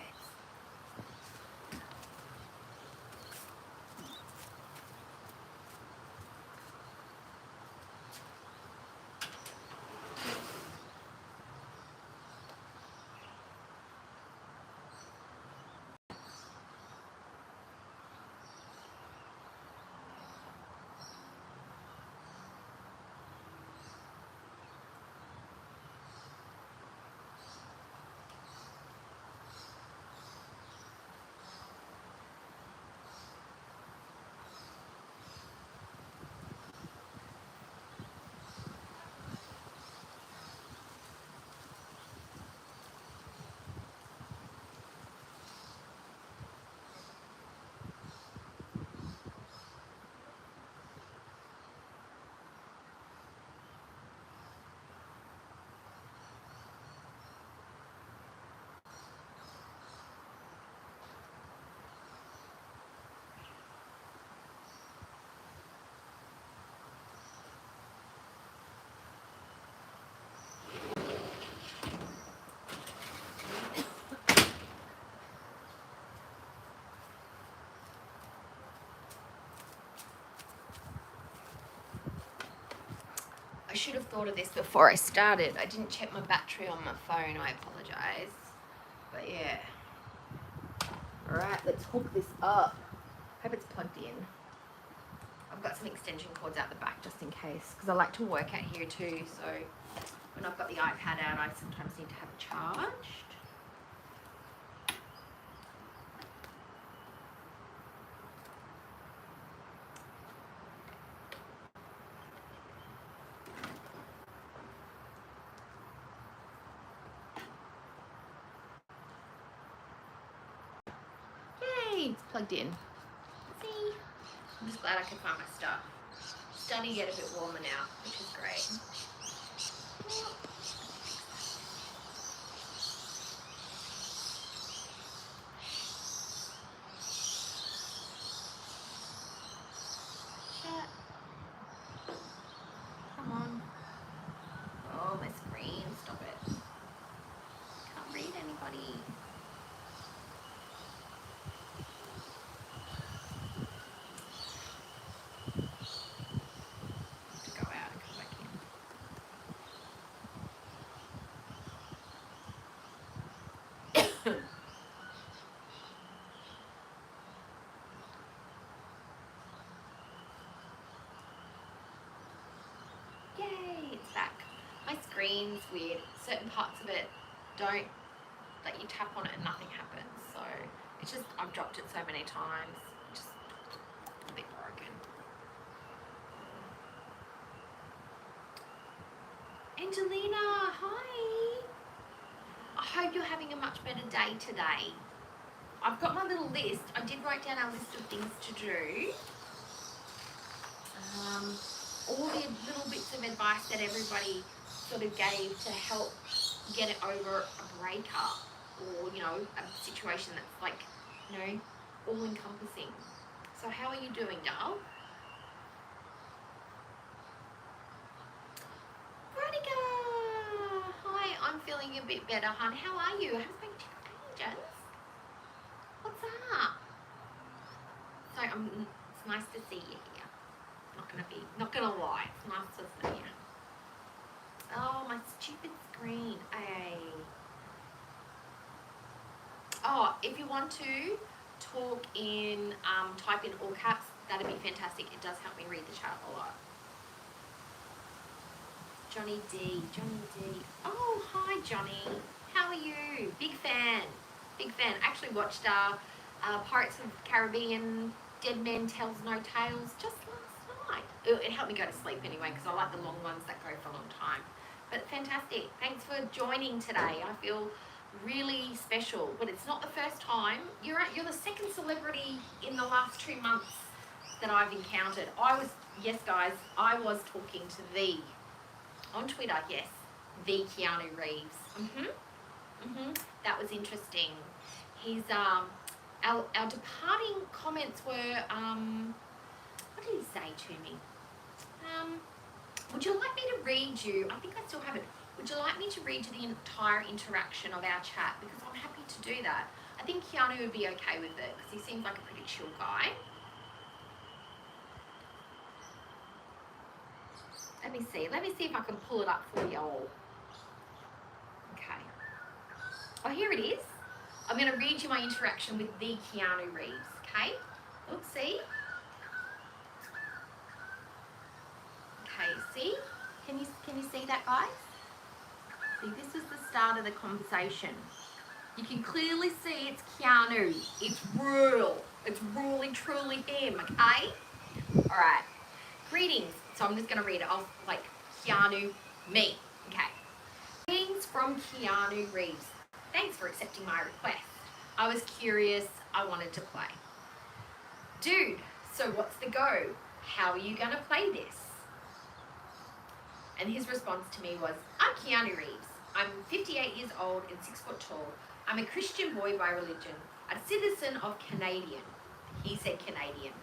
I should have thought of this before I started. I didn't check my battery on my phone. I apologise. But yeah. Alright, let's hook this up. Hope it's plugged in. I've got some extension cords out the back just in case, because I like to work out here too, so when I've got the iPad out I sometimes need to have it charged. Yay, it's plugged in. See? I'm just glad I could find my stuff. It's starting to get a bit warmer now, which is great. Chat. Come on. Oh, my screen. Stop it. Can't read anybody. To go out and come back in. Yay, it's back. My screen's weird. Certain parts of it don't, like you tap on it and nothing happens. So it's just, I've dropped it so many times. It's just a bit broken. Angelina, hi. I hope you're having a much better day today. I've got my little list. I did write down our list of things to do. All the little bits of advice that everybody sort of gave to help get it over a breakup or, you know, a situation that's like, you know, all encompassing. So how are you doing, doll? Veronica! Hi, I'm feeling a bit better, hon. How are you? I haven't spoken to you for ages. What's up? So it's nice to see you here. Not gonna lie, it's nice to see you. Oh, my stupid screen. Hey. Oh, if you want to talk in, type in all caps, that'd be fantastic. It does help me read the chat a lot. Johnny D. Oh, hi, Johnny. How are you? Big fan. Actually watched Pirates of the Caribbean, Dead Man Tells No Tales just last night. It helped me go to sleep anyway, because I like the long ones that go for a long time. But fantastic. Thanks for joining today. I feel really special. But it's not the first time. You're the second celebrity in the last 2 months that I've encountered. Yes guys, I was talking to on Twitter, yes, the Keanu Reeves. That was interesting. He's our departing comments were what did he say to me? Would you like me to read you? I think I still have it. Would you like me to read you the entire interaction of our chat? Because I'm happy to do that. I think Keanu would be okay with it because he seems like a pretty chill guy. Let me see if I can pull it up for you all. Okay. Oh, here it is. I'm going to read you my interaction with the Keanu Reeves, okay? Look, see? Okay, see? Can you see that, guys? See, this is the start of the conversation. You can clearly see it's Keanu. It's real. It's really, truly him, okay? All right. Greetings. So I'm just going to read it off like Keanu, me. Okay. Greetings from Keanu Reeves. Thanks for accepting my request. I was curious. I wanted to play. Dude, so what's the go? How are you going to play this? And his response to me was, I'm Keanu Reeves. I'm 58 years old and 6 foot tall. I'm a Christian boy by religion, a citizen of Canadian. He said Canadian.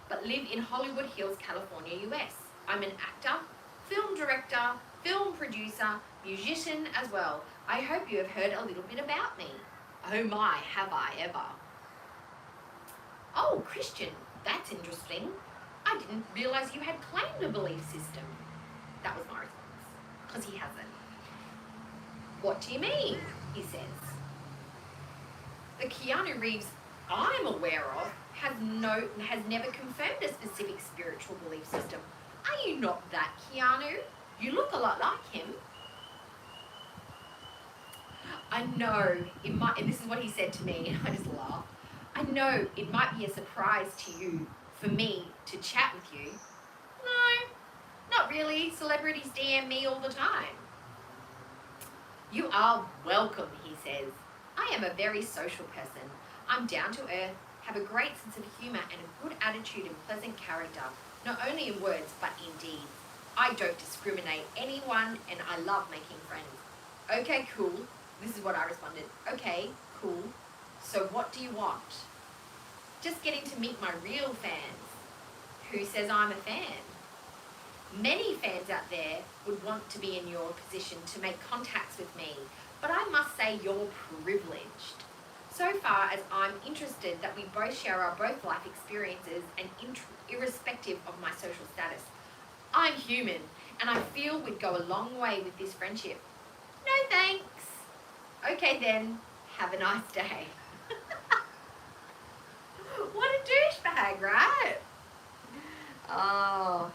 But live in Hollywood Hills, California, US. I'm an actor, film director, film producer, musician as well. I hope you have heard a little bit about me. Oh my, have I ever. Oh, Christian, that's interesting. I didn't realize you had claimed a belief system. That was my response. because he hasn't. What do you mean? He says. The Keanu Reeves I'm aware of has never confirmed a specific spiritual belief system. Are you not that Keanu? You look a lot like him. I know it might, and this is what he said to me, I just laughed. I know it might be a surprise to you for me to chat with you. No, not really. Celebrities DM me all the time. You are welcome, he says. I am a very social person. I'm down to earth, have a great sense of humour and a good attitude and pleasant character, not only in words but in deeds. I don't discriminate anyone and I love making friends. Okay, cool. This is what I responded. Okay, cool. So what do you want? Just getting to meet my real fans. Who says I'm a fan? Many fans out there would want to be in your position to make contacts with me, but I must say you're privileged. So far as I'm interested that we both share our both life experiences and irrespective of my social status. I'm human and I feel we'd go a long way with this friendship. No thanks. Okay then, have a nice day. What a douchebag, right? Oh.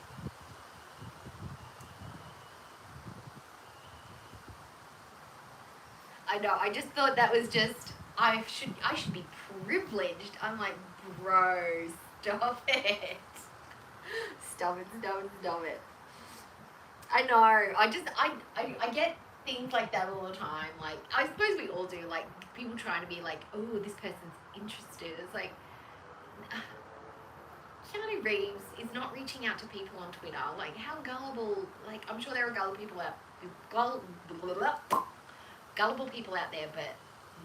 I know, I just thought that was just, I should be privileged. I'm like, bro, stop it. Stop it. I know, I get things like that all the time. Like, I suppose we all do, like, people trying to be like, oh, this person's interested. It's like, Keanu Reeves is not reaching out to people on Twitter. Like, how gullible, like, I'm sure there are gullible people out there, but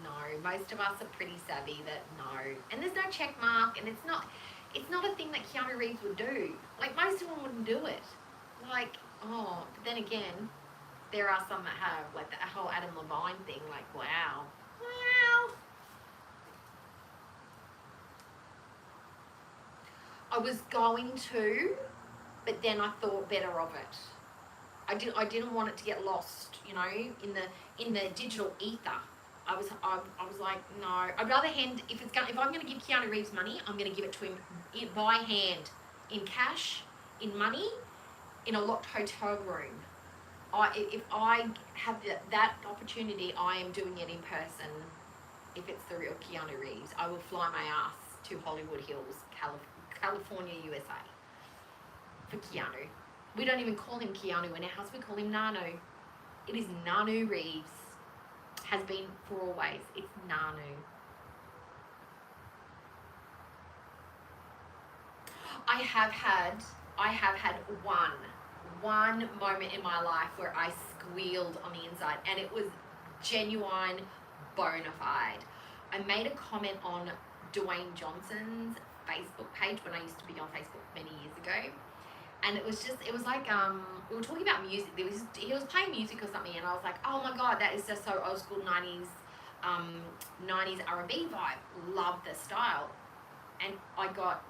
no, most of us are pretty savvy that no. And there's no check mark, and it's not a thing that Keanu Reeves would do. Like, most of them wouldn't do it. Like, oh, but then again, there are some that have, like the whole Adam Levine thing, like, wow. I was going to, but then I thought better of it. I didn't want it to get lost, you know, in the digital ether. I was like, no. I'd rather if I'm gonna give Keanu Reeves money, I'm gonna give it to him by hand, in cash, in money, in a locked hotel room. If I have that opportunity, I am doing it in person. If it's the real Keanu Reeves, I will fly my ass to Hollywood Hills, California, USA, for Keanu. We don't even call him Keanu in our house. We call him Nanu. It is Nanu Reeves. Has been for always. It's Nanu. I have had one moment in my life where I squealed on the inside, and it was genuine, bona fide. I made a comment on Dwayne Johnson's Facebook page when I used to be on Facebook many years ago. And it was like, we were talking about music. He was playing music or something, and I was like, oh my God, that is just so old school 90s R&B vibe. Love the style. And I got,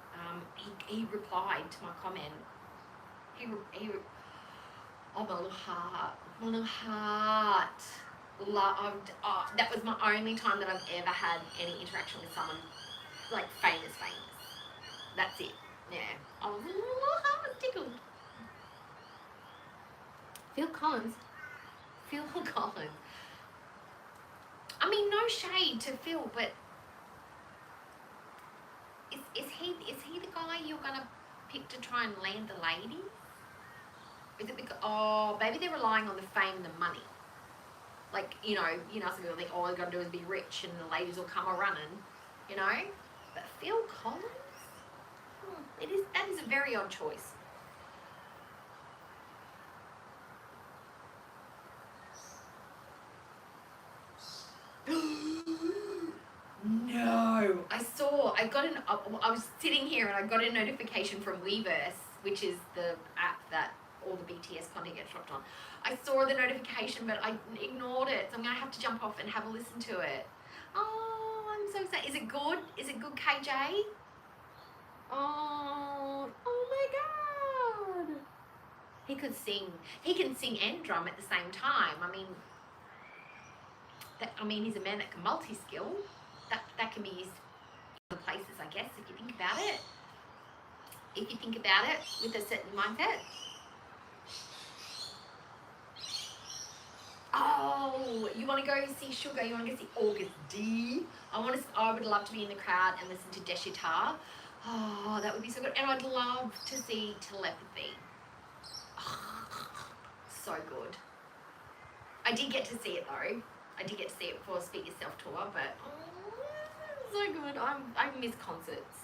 he replied to my comment. Oh, my little heart. Loved, that was my only time that I've ever had any interaction with someone, like famous. That's it. Yeah, I was a little tickled. Phil Collins. I mean, no shade to Phil, but is he the guy you're gonna pick to try and land the lady? Is it because maybe they're relying on the fame and the money? Like, you know, some people think all you gotta do is be rich and the ladies will come a running, you know. But Phil Collins. That is a very odd choice. No, I was sitting here and I got a notification from Weverse, which is the app that all the BTS content gets dropped on. I saw the notification, but I ignored it, so I'm gonna have to jump off and have a listen to it. Oh, I'm so excited. Is it good? Is it good, KJ? Oh my God. He could sing. He can sing and drum at the same time. I mean, he's a man that can multi-skill. That can be used in other places, I guess, if you think about it. If you think about it with a certain mindset. Oh, you want to go see Sugar? You want to go see August D? I would love to be in the crowd and listen to Deshita. Oh, that would be so good. And I'd love to see Telepathy. Oh, so good. I did get to see it though. I did get to see it before Speak Yourself tour, but so good. I miss concerts.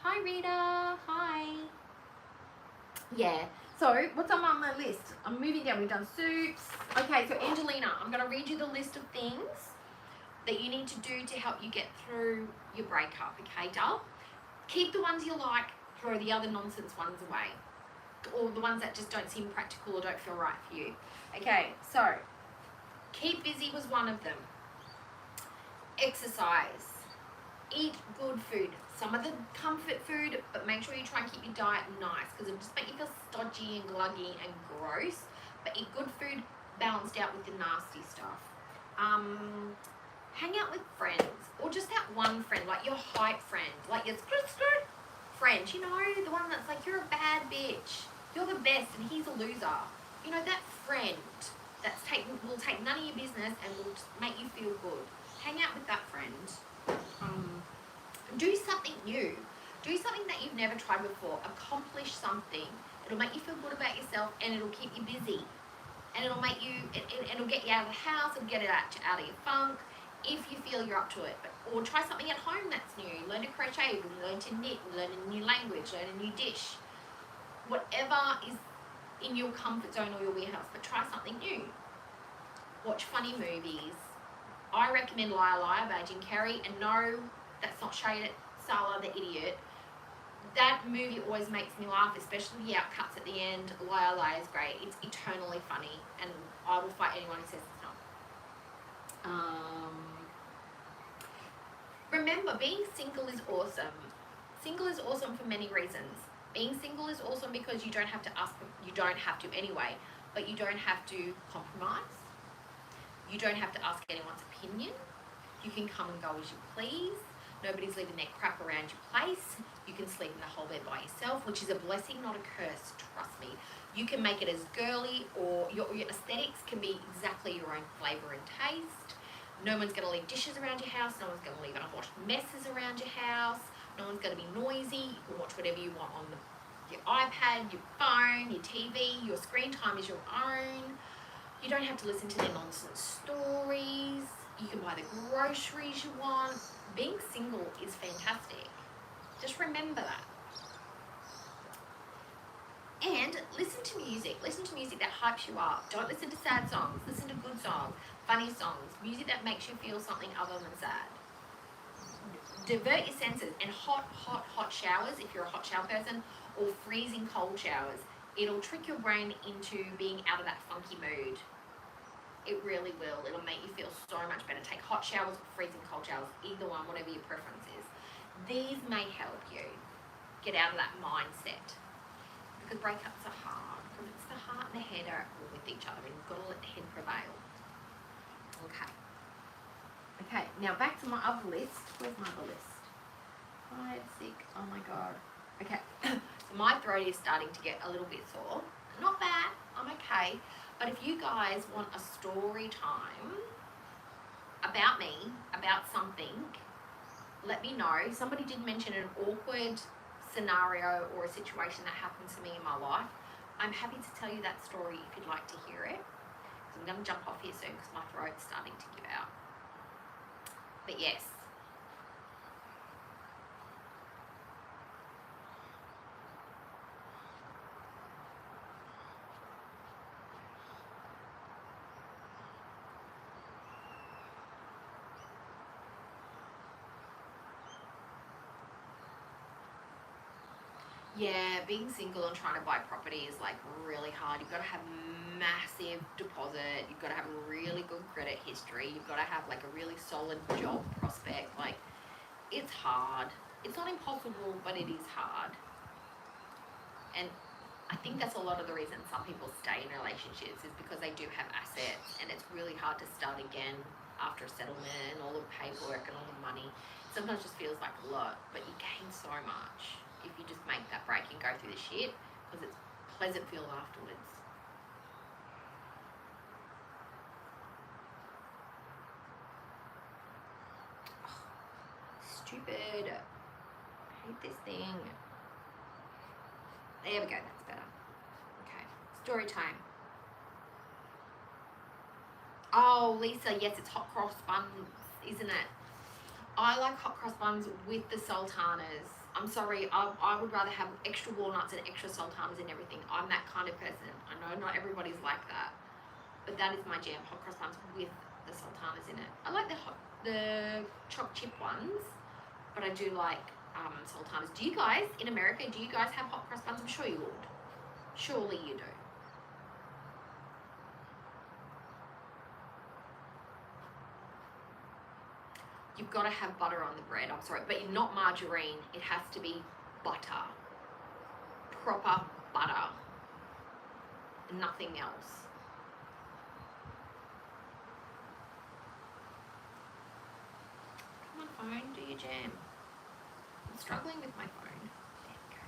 Hi Rita. Hi. Yeah. So what's on my list? I'm moving down. We've done soups. Okay, so Angelina, I'm going to read you the list of things that you need to do to help you get through your breakup. Okay, doll? Keep the ones you like. Throw the other nonsense ones away. Or the ones that just don't seem practical or don't feel right for you. Okay, so keep busy was one of them. Exercise. Eat good food. Some of the comfort food, but make sure you try and keep your diet nice because it'll just make you feel stodgy and gluggy and gross. But eat good food balanced out with the nasty stuff. Hang out with friends or just that one friend, like your hype friend, like your friend, you know, the one that's like, you're a bad bitch, you're the best and he's a loser. You know, that friend will take none of your business and will just make you feel good. Hang out with that friend. Do something new. Do something that you've never tried before. Accomplish something. It'll make you feel good about yourself and it'll keep you busy. And it'll make you, it'll get you out of the house, it'll get it out of your funk if you feel you're up to it. Or try something at home that's new. Learn to crochet, learn to knit, learn a new language, learn a new dish. Whatever is in your comfort zone or your wheelhouse, but try something new. Watch funny movies. I recommend Liar Liar by Jim Carrey, and no, that's not shade at Sala the idiot. That movie always makes me laugh, especially the outcuts at the end. Liar Liar is great. It's eternally funny, and I will fight anyone who says it's not. Remember, being single is awesome. Single is awesome for many reasons. Being single is awesome because you don't have to ask, you don't have to anyway, but you don't have to compromise. You don't have to ask anyone's opinion. You can come and go as you please. Nobody's leaving their crap around your place. You can sleep in the whole bed by yourself, which is a blessing, not a curse, trust me. You can make it as girly, or your aesthetics can be exactly your own flavour and taste. No one's going to leave dishes around your house. No one's going to leave unwashed messes around your house. No one's going to be noisy. You can watch whatever you want on your iPad, your phone, your TV. Your screen time is your own. You don't have to listen to their nonsense stories. You can buy the groceries you want. Being single is fantastic. Just remember that. And listen to music. Listen to music that hypes you up. Don't listen to sad songs. Listen to good songs, funny songs, music that makes you feel something other than sad. Divert your senses, and hot showers, if you're a hot shower person, or freezing cold showers. It'll trick your brain into being out of that funky mood. It really will. It'll make you feel so much better. Take hot showers or freezing cold showers, either one, whatever your preference is. These may help you get out of that mindset. Because breakups are hard. Because it's the heart and the head are at war with each other, and you've got to let the head prevail. Okay. Okay, now back to my other list. Where's my other list? 5, 6, oh my god. Okay, so my throat is starting to get a little bit sore. Not bad, I'm okay. But if you guys want a story time about me, about something, let me know. Somebody did mention an awkward scenario or a situation that happened to me in my life. I'm happy to tell you that story if you'd like to hear it. So I'm going to jump off here soon because my throat's starting to give out. But yes. Yeah, being single and trying to buy property is like really hard. You've got to have massive deposit. You've got to have a really good credit history. You've got to have like a really solid job prospect. Like, it's hard. It's not impossible, but it is hard. And I think that's a lot of the reason some people stay in relationships is because they do have assets, and it's really hard to start again after a settlement and all the paperwork and all the money. Sometimes it just feels like a lot, but you gain so much if you just make that break and go through the shit, because it's pleasant feel afterwards. Oh, stupid. I hate this thing. There we go, that's better. Okay, story time. Oh, Lisa, yes, it's hot cross buns, isn't it? I like hot cross buns with the sultanas. I'm sorry, I would rather have extra walnuts and extra sultanas and everything. I'm that kind of person. I know not everybody's like that, but that is my jam, hot cross buns with the sultanas in it. I like the chopped chip ones, but I do like sultanas. Do you guys, in America, do you guys have hot cross buns? I'm sure you would. Surely you do. You've got to have butter on the bread. I'm sorry, but not margarine. It has to be butter. Proper butter. Nothing else. Come on, phone, do your jam. I'm struggling with my phone. There we go.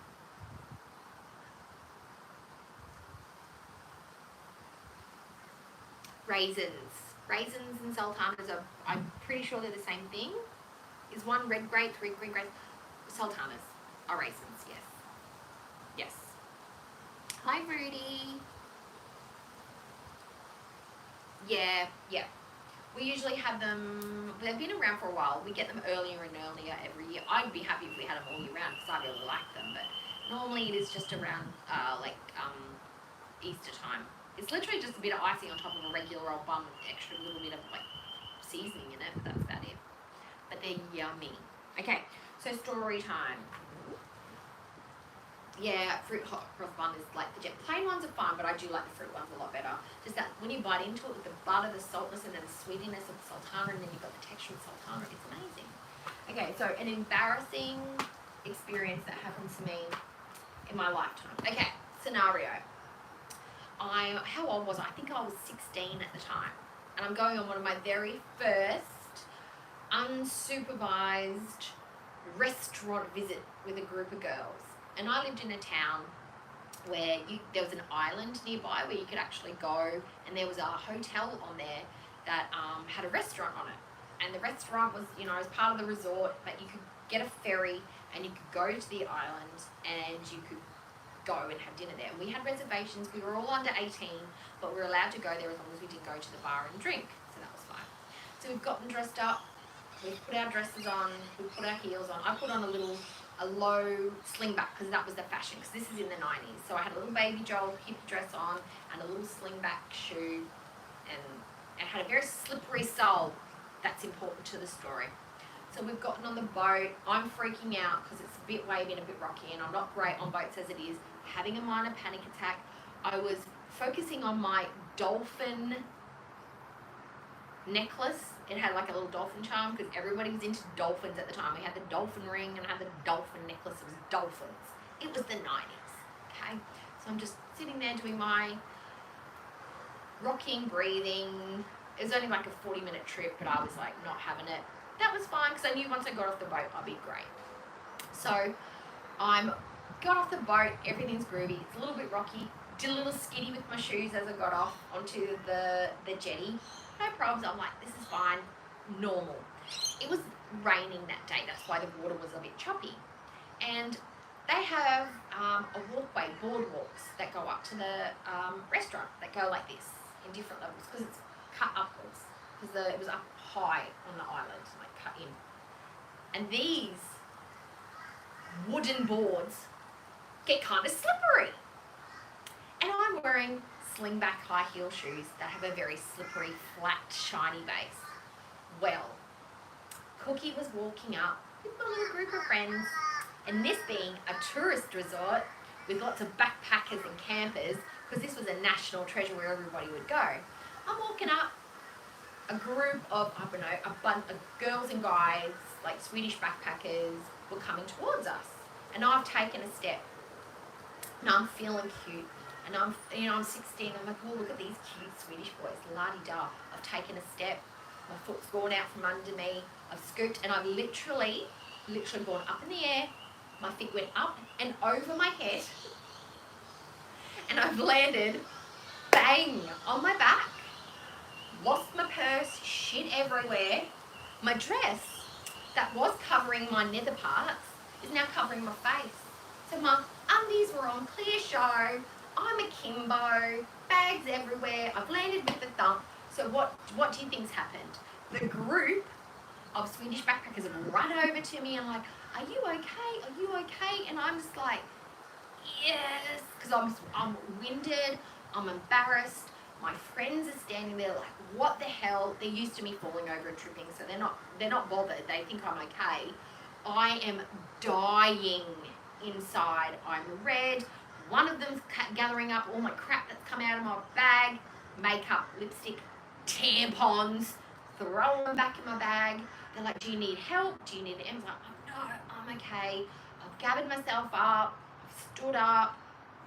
Raisins and sultanas are, I'm pretty sure they're the same thing. Is one red grape, three green grapes? Sultanas are raisins, yes. Yes. Hi, Rudy. Yeah. We usually have them, they've been around for a while. We get them earlier and earlier every year. I'd be happy if we had them all year round because I really like them, but normally it is just around Easter time. It's literally just a bit of icing on top of a regular old bun with extra little bit of like seasoning in it, but that's about it. But they're yummy. Okay, so story time. Yeah, fruit hot cross bun is like the plain ones are fun, but I do like the fruit ones a lot better. Just that when you bite into it with the butter, the saltness, and then the sweetiness of the sultana, and then you've got the texture of the sultana, it's amazing. Okay, so an embarrassing experience that happened to me in my lifetime. Okay, scenario. How old was I? I think I was 16 at the time. And I'm going on one of my very first unsupervised restaurant visit with a group of girls. And I lived in a town where there was an island nearby where you could actually go, and there was a hotel on there that had a restaurant on it. And the restaurant was, as part of the resort, but you could get a ferry and you could go to the island and you could go and have dinner there. And we had reservations. We were all under 18, but we were allowed to go there as long as we didn't go to the bar and drink. So that was fine. So we've gotten dressed up. We've put our dresses on. We've put our heels on. I put on a low slingback because that was the fashion, because this is in the 90s. So I had a little baby doll hip dress on and a little slingback shoe, and it had a very slippery sole. That's important to the story. So we've gotten on the boat. I'm freaking out because it's a bit wavy and a bit rocky, and I'm not great on boats as it is. Having a minor panic attack. I was focusing on my dolphin necklace. It had like a little dolphin charm because everybody was into dolphins at the time. We had the dolphin ring and I had the dolphin necklace. It was dolphins. It was the 90s. Okay, so I'm just sitting there doing my rocking, breathing. It was only like a 40-minute trip, but I was like not having it. That was fine because I knew once I got off the boat I'd be great. So I'm got off the boat, everything's groovy, it's a little bit rocky, did a little skiddy with my shoes as I got off onto the jetty. No problems, I'm like, this is fine, normal. It was raining that day, that's why the water was a bit choppy. And they have a walkway, boardwalks that go up to the restaurant that go like this in different levels because it's cut upwards because it was up high on the island, like cut in. And these wooden boards get kind of slippery. And I'm wearing slingback high heel shoes that have a very slippery, flat, shiny base. Well, Cookie was walking up with my little group of friends, and this being a tourist resort with lots of backpackers and campers, because this was a national treasure where everybody would go, I'm walking up, a group of, I don't know, a bunch of girls and guys, like Swedish backpackers, were coming towards us. And I've taken a step and I'm feeling cute. And I'm 16. I'm like, oh, look at these cute Swedish boys, la-di-da. I've taken a step. My foot's gone out from under me. I've scooped, and I've literally gone up in the air. My feet went up and over my head, and I've landed, bang, on my back. Lost my purse, shit everywhere. My dress that was covering my nether parts is now covering my face. So my undies were on clear show. I'm akimbo, bags everywhere. I've landed with a thump. So what do you think's happened? The group of Swedish backpackers have run over to me and like, are you okay? Are you okay? And I'm just like, yes, because I'm winded, I'm embarrassed. My friends are standing there like, what the hell? They're used to me falling over and tripping, so they're not bothered. They think I'm okay. I am dying inside. I'm red. One of them's gathering up all my crap that's come out of my bag, makeup, lipstick, tampons, throwing them back in my bag. They're like, do you need help? Do you need it? And I'm like, oh, no, I'm okay. I've gathered myself up, I've stood up,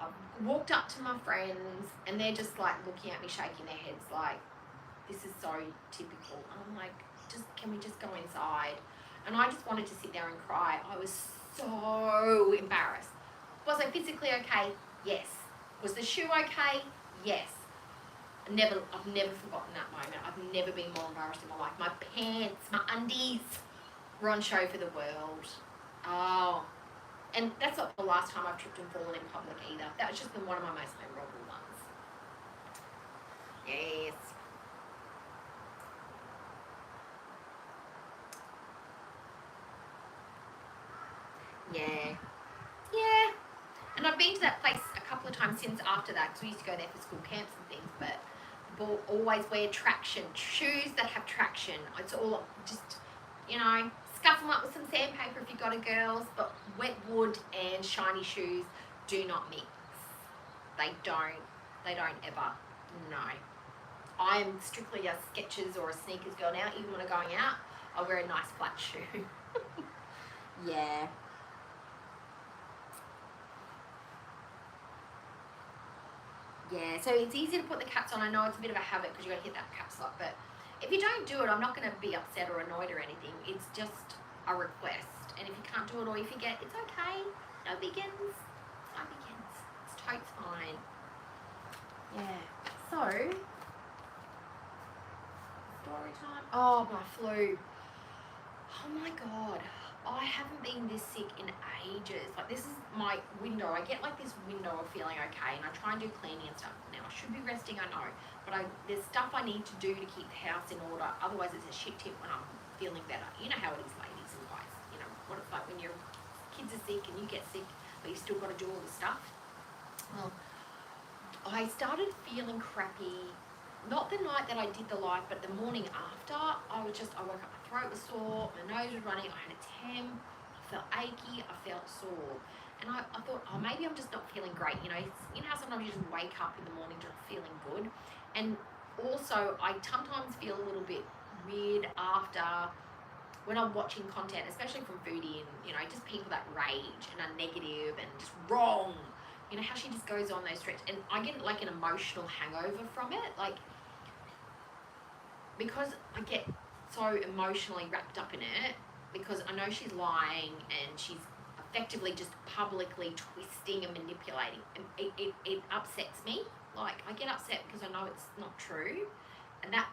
I've walked up to my friends, and they're just like looking at me, shaking their heads like, this is so typical. And I'm like, can we just go inside? And I just wanted to sit there and cry. I was so embarrassed. Was I physically okay? Yes. Was the shoe okay? Yes. I've never forgotten that moment. I've never been more embarrassed in my life. My pants, my undies were on show for the world. Oh. And that's not the last time I've tripped and fallen in public either. That was just been one of my most memorable ones. Yes. Yeah. Yeah. And I've been to that place a couple of times since after that, because we used to go there for school camps and things, but always wear traction, shoes that have traction. It's all just, scuff them up with some sandpaper if you've got a girls, but wet wood and shiny shoes do not mix. They don't ever, no. I am strictly a Skechers or a sneakers girl now. Even when I'm going out, I'll wear a nice flat shoe. Yeah. Yeah, so it's easy to put the caps on. I know it's a bit of a habit because you've got to hit that caps lock, but if you don't do it, I'm not going to be upset or annoyed or anything. It's just a request. And if you can't do it or you forget, it's okay. No biggins. No biggins. It's totes fine. Yeah. So, story time. Oh, my flu. Oh my God. I haven't been this sick in ages. Like, this is my window. I get like this window of feeling okay, and I try and do cleaning and stuff. Now, I should be resting, I know, but there's stuff I need to do to keep the house in order. Otherwise, it's a shit tip when I'm feeling better. You know how it is, ladies and guys. You know what it's like when your kids are sick and you get sick, but you still got to do all the stuff. Well, I started feeling crappy. Not the night that I did the live, but the morning after, I woke up, my throat was sore, my nose was running, I had a temp, I felt achy, I felt sore. And I thought, oh, maybe I'm just not feeling great. You know how sometimes you just wake up in the morning just feeling good? And also, I sometimes feel a little bit weird after when I'm watching content, especially from foodie and, just people that rage and are negative and just wrong. You know how she just goes on those threats, and I get like an emotional hangover from it, like, because I get so emotionally wrapped up in it, because I know she's lying and she's effectively just publicly twisting and manipulating, and it upsets me. Like, I get upset because I know it's not true, and that,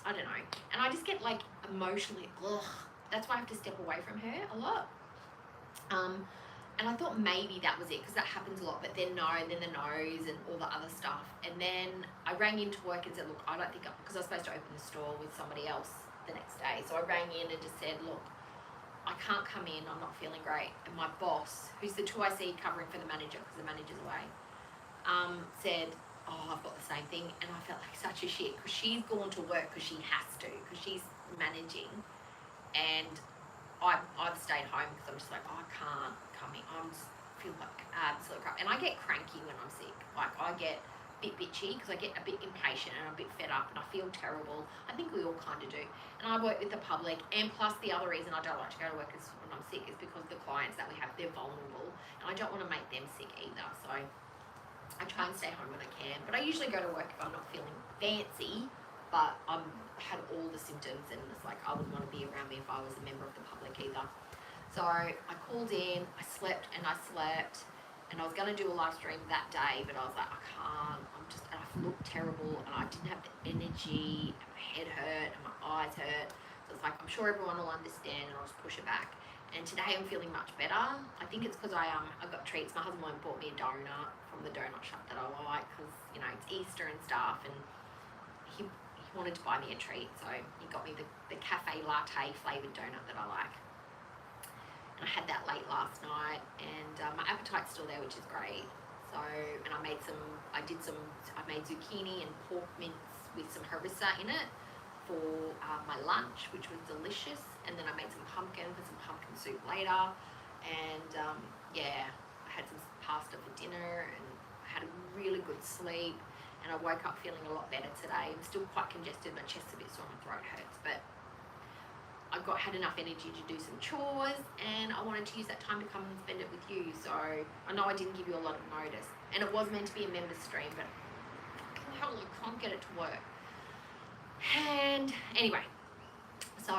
I don't know, and I just get like emotionally, ugh. That's why I have to step away from her a lot. And I thought maybe that was it, because that happens a lot, but then no, and then the nose and all the other stuff. And then I rang into work and said, look, I don't think, because I was supposed to open the store with somebody else the next day. So I rang in and just said, look, I can't come in, I'm not feeling great. And my boss, who's the 2IC covering for the manager, because the manager's away, said, oh, I've got the same thing. And I felt like such a shit, because she's gone to work because she has to, because she's managing. And I've stayed home because I'm just like, oh, I can't come in. I feel like absolute crap. And I get cranky when I'm sick. Like, I get bit bitchy because I get a bit impatient and a bit fed up and I feel terrible. I think we all kind of do. And I work with the public, and plus the other reason I don't like to go to work is when I'm sick is because the clients that we have, they're vulnerable, and I don't want to make them sick either. So I try and stay home when I can, but I usually go to work if I'm not feeling fancy, but I had all the symptoms, and it's like I wouldn't want to be around me if I was a member of the public either. So I called in, I slept, and I was going to do a live stream that day, but I was like, I can't, and I looked terrible, and I didn't have the energy, and my head hurt, and my eyes hurt. So it's like, I'm sure everyone will understand, and I'll just push it back. And today I'm feeling much better. I think it's because I got treats. My husband went and bought me a donut from the donut shop that I like, because, you know, it's Easter and stuff, and he wanted to buy me a treat, so he got me the cafe latte flavoured donut that I like. And I had that late last night, and my appetite's still there, which is great. So, and I made zucchini and pork mince with some harissa in it for my lunch, which was delicious. And then I made some pumpkin for some pumpkin soup later. And yeah, I had some pasta for dinner, and I had a really good sleep. And I woke up feeling a lot better today. I'm still quite congested, my chest's a bit sore, my throat hurts, but had enough energy to do some chores, and I wanted to use that time to come and spend it with you. So I know I didn't give you a lot of notice, and it was meant to be a member stream, but hell, I can't get it to work. And anyway, so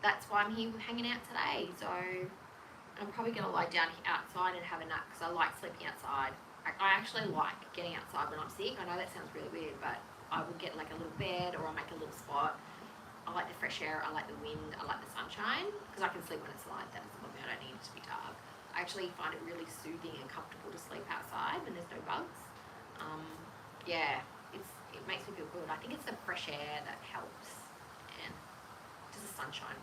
that's why I'm here hanging out today. So I'm probably going to lie down outside and have a nap, because I like sleeping outside. I actually like getting outside when I'm sick. I know that sounds really weird, but I will get like a little bed, or I'll make a little spot. I like the fresh air, I like the wind, I like the sunshine, because I can sleep when it's light. That doesn't bother me. I don't need it to be dark. I actually find it really soothing and comfortable to sleep outside when there's no bugs. Yeah, it makes me feel good. I think it's the fresh air that helps, and just the sunshine.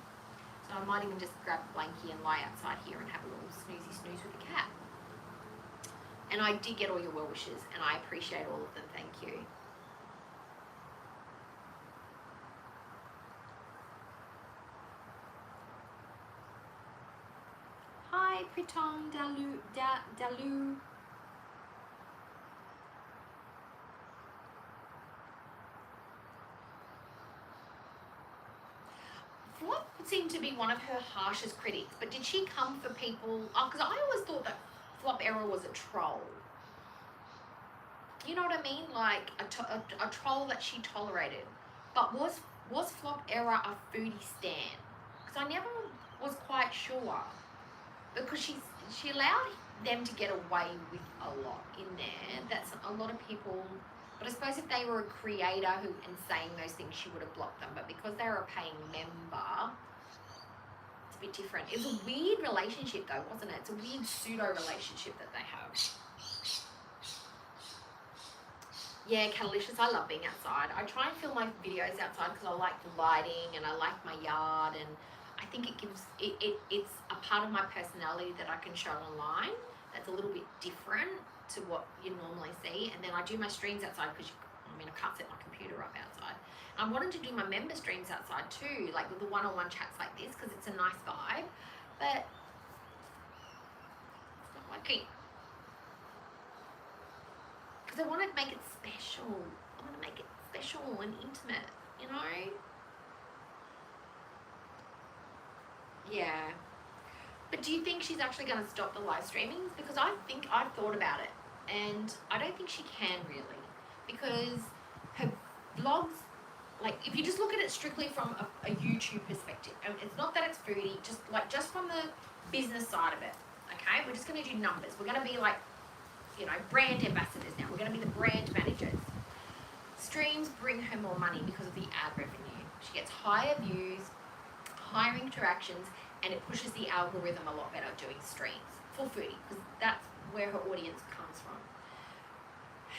So I might even just grab a blankie and lie outside here and have a little snoozy snooze with the cat. And I did get all your well wishes, and I appreciate all of them. Thank you. Hi, Pritong Dalu. Flop seemed to be one of her harshest critics, but did she come for people? Because I always thought that Flop Era was a troll. You know what I mean? Like a troll that she tolerated. But was Flop Era a foodie stan? Because I never was quite sure. Because she allowed them to get away with a lot in there. That's a lot of people. But I suppose if they were a creator and saying those things, she would have blocked them. But because they were a paying member, it's a bit different. It was a weird relationship though, wasn't it? It's a weird pseudo relationship that they have. Yeah, Catalicious, I love being outside. I try and film my videos outside because I like the lighting and I like my yard, and I think it gives it's a part of my personality that I can show online that's a little bit different to what you normally see. And then I do my streams outside because I can't set my computer up outside. I wanted to do my member streams outside too, like with the one-on-one chats like this, because it's a nice vibe, but it's not working. Because I want to make it special. I want to make it special and intimate, you know? Yeah. But do you think she's actually going to stop the live streamings? Because I think I've thought about it, and I don't think she can really, because her vlogs, like if you just look at it strictly from a YouTube perspective, and it's not that it's foodie, just from the business side of it, okay? We're just going to do numbers. We're going to be like, you know, brand ambassadors now. We're going to be the brand managers. Streams bring her more money because of the ad revenue. She gets higher views, higher interactions, and it pushes the algorithm a lot better doing streams for foodie, because that's where her audience comes from.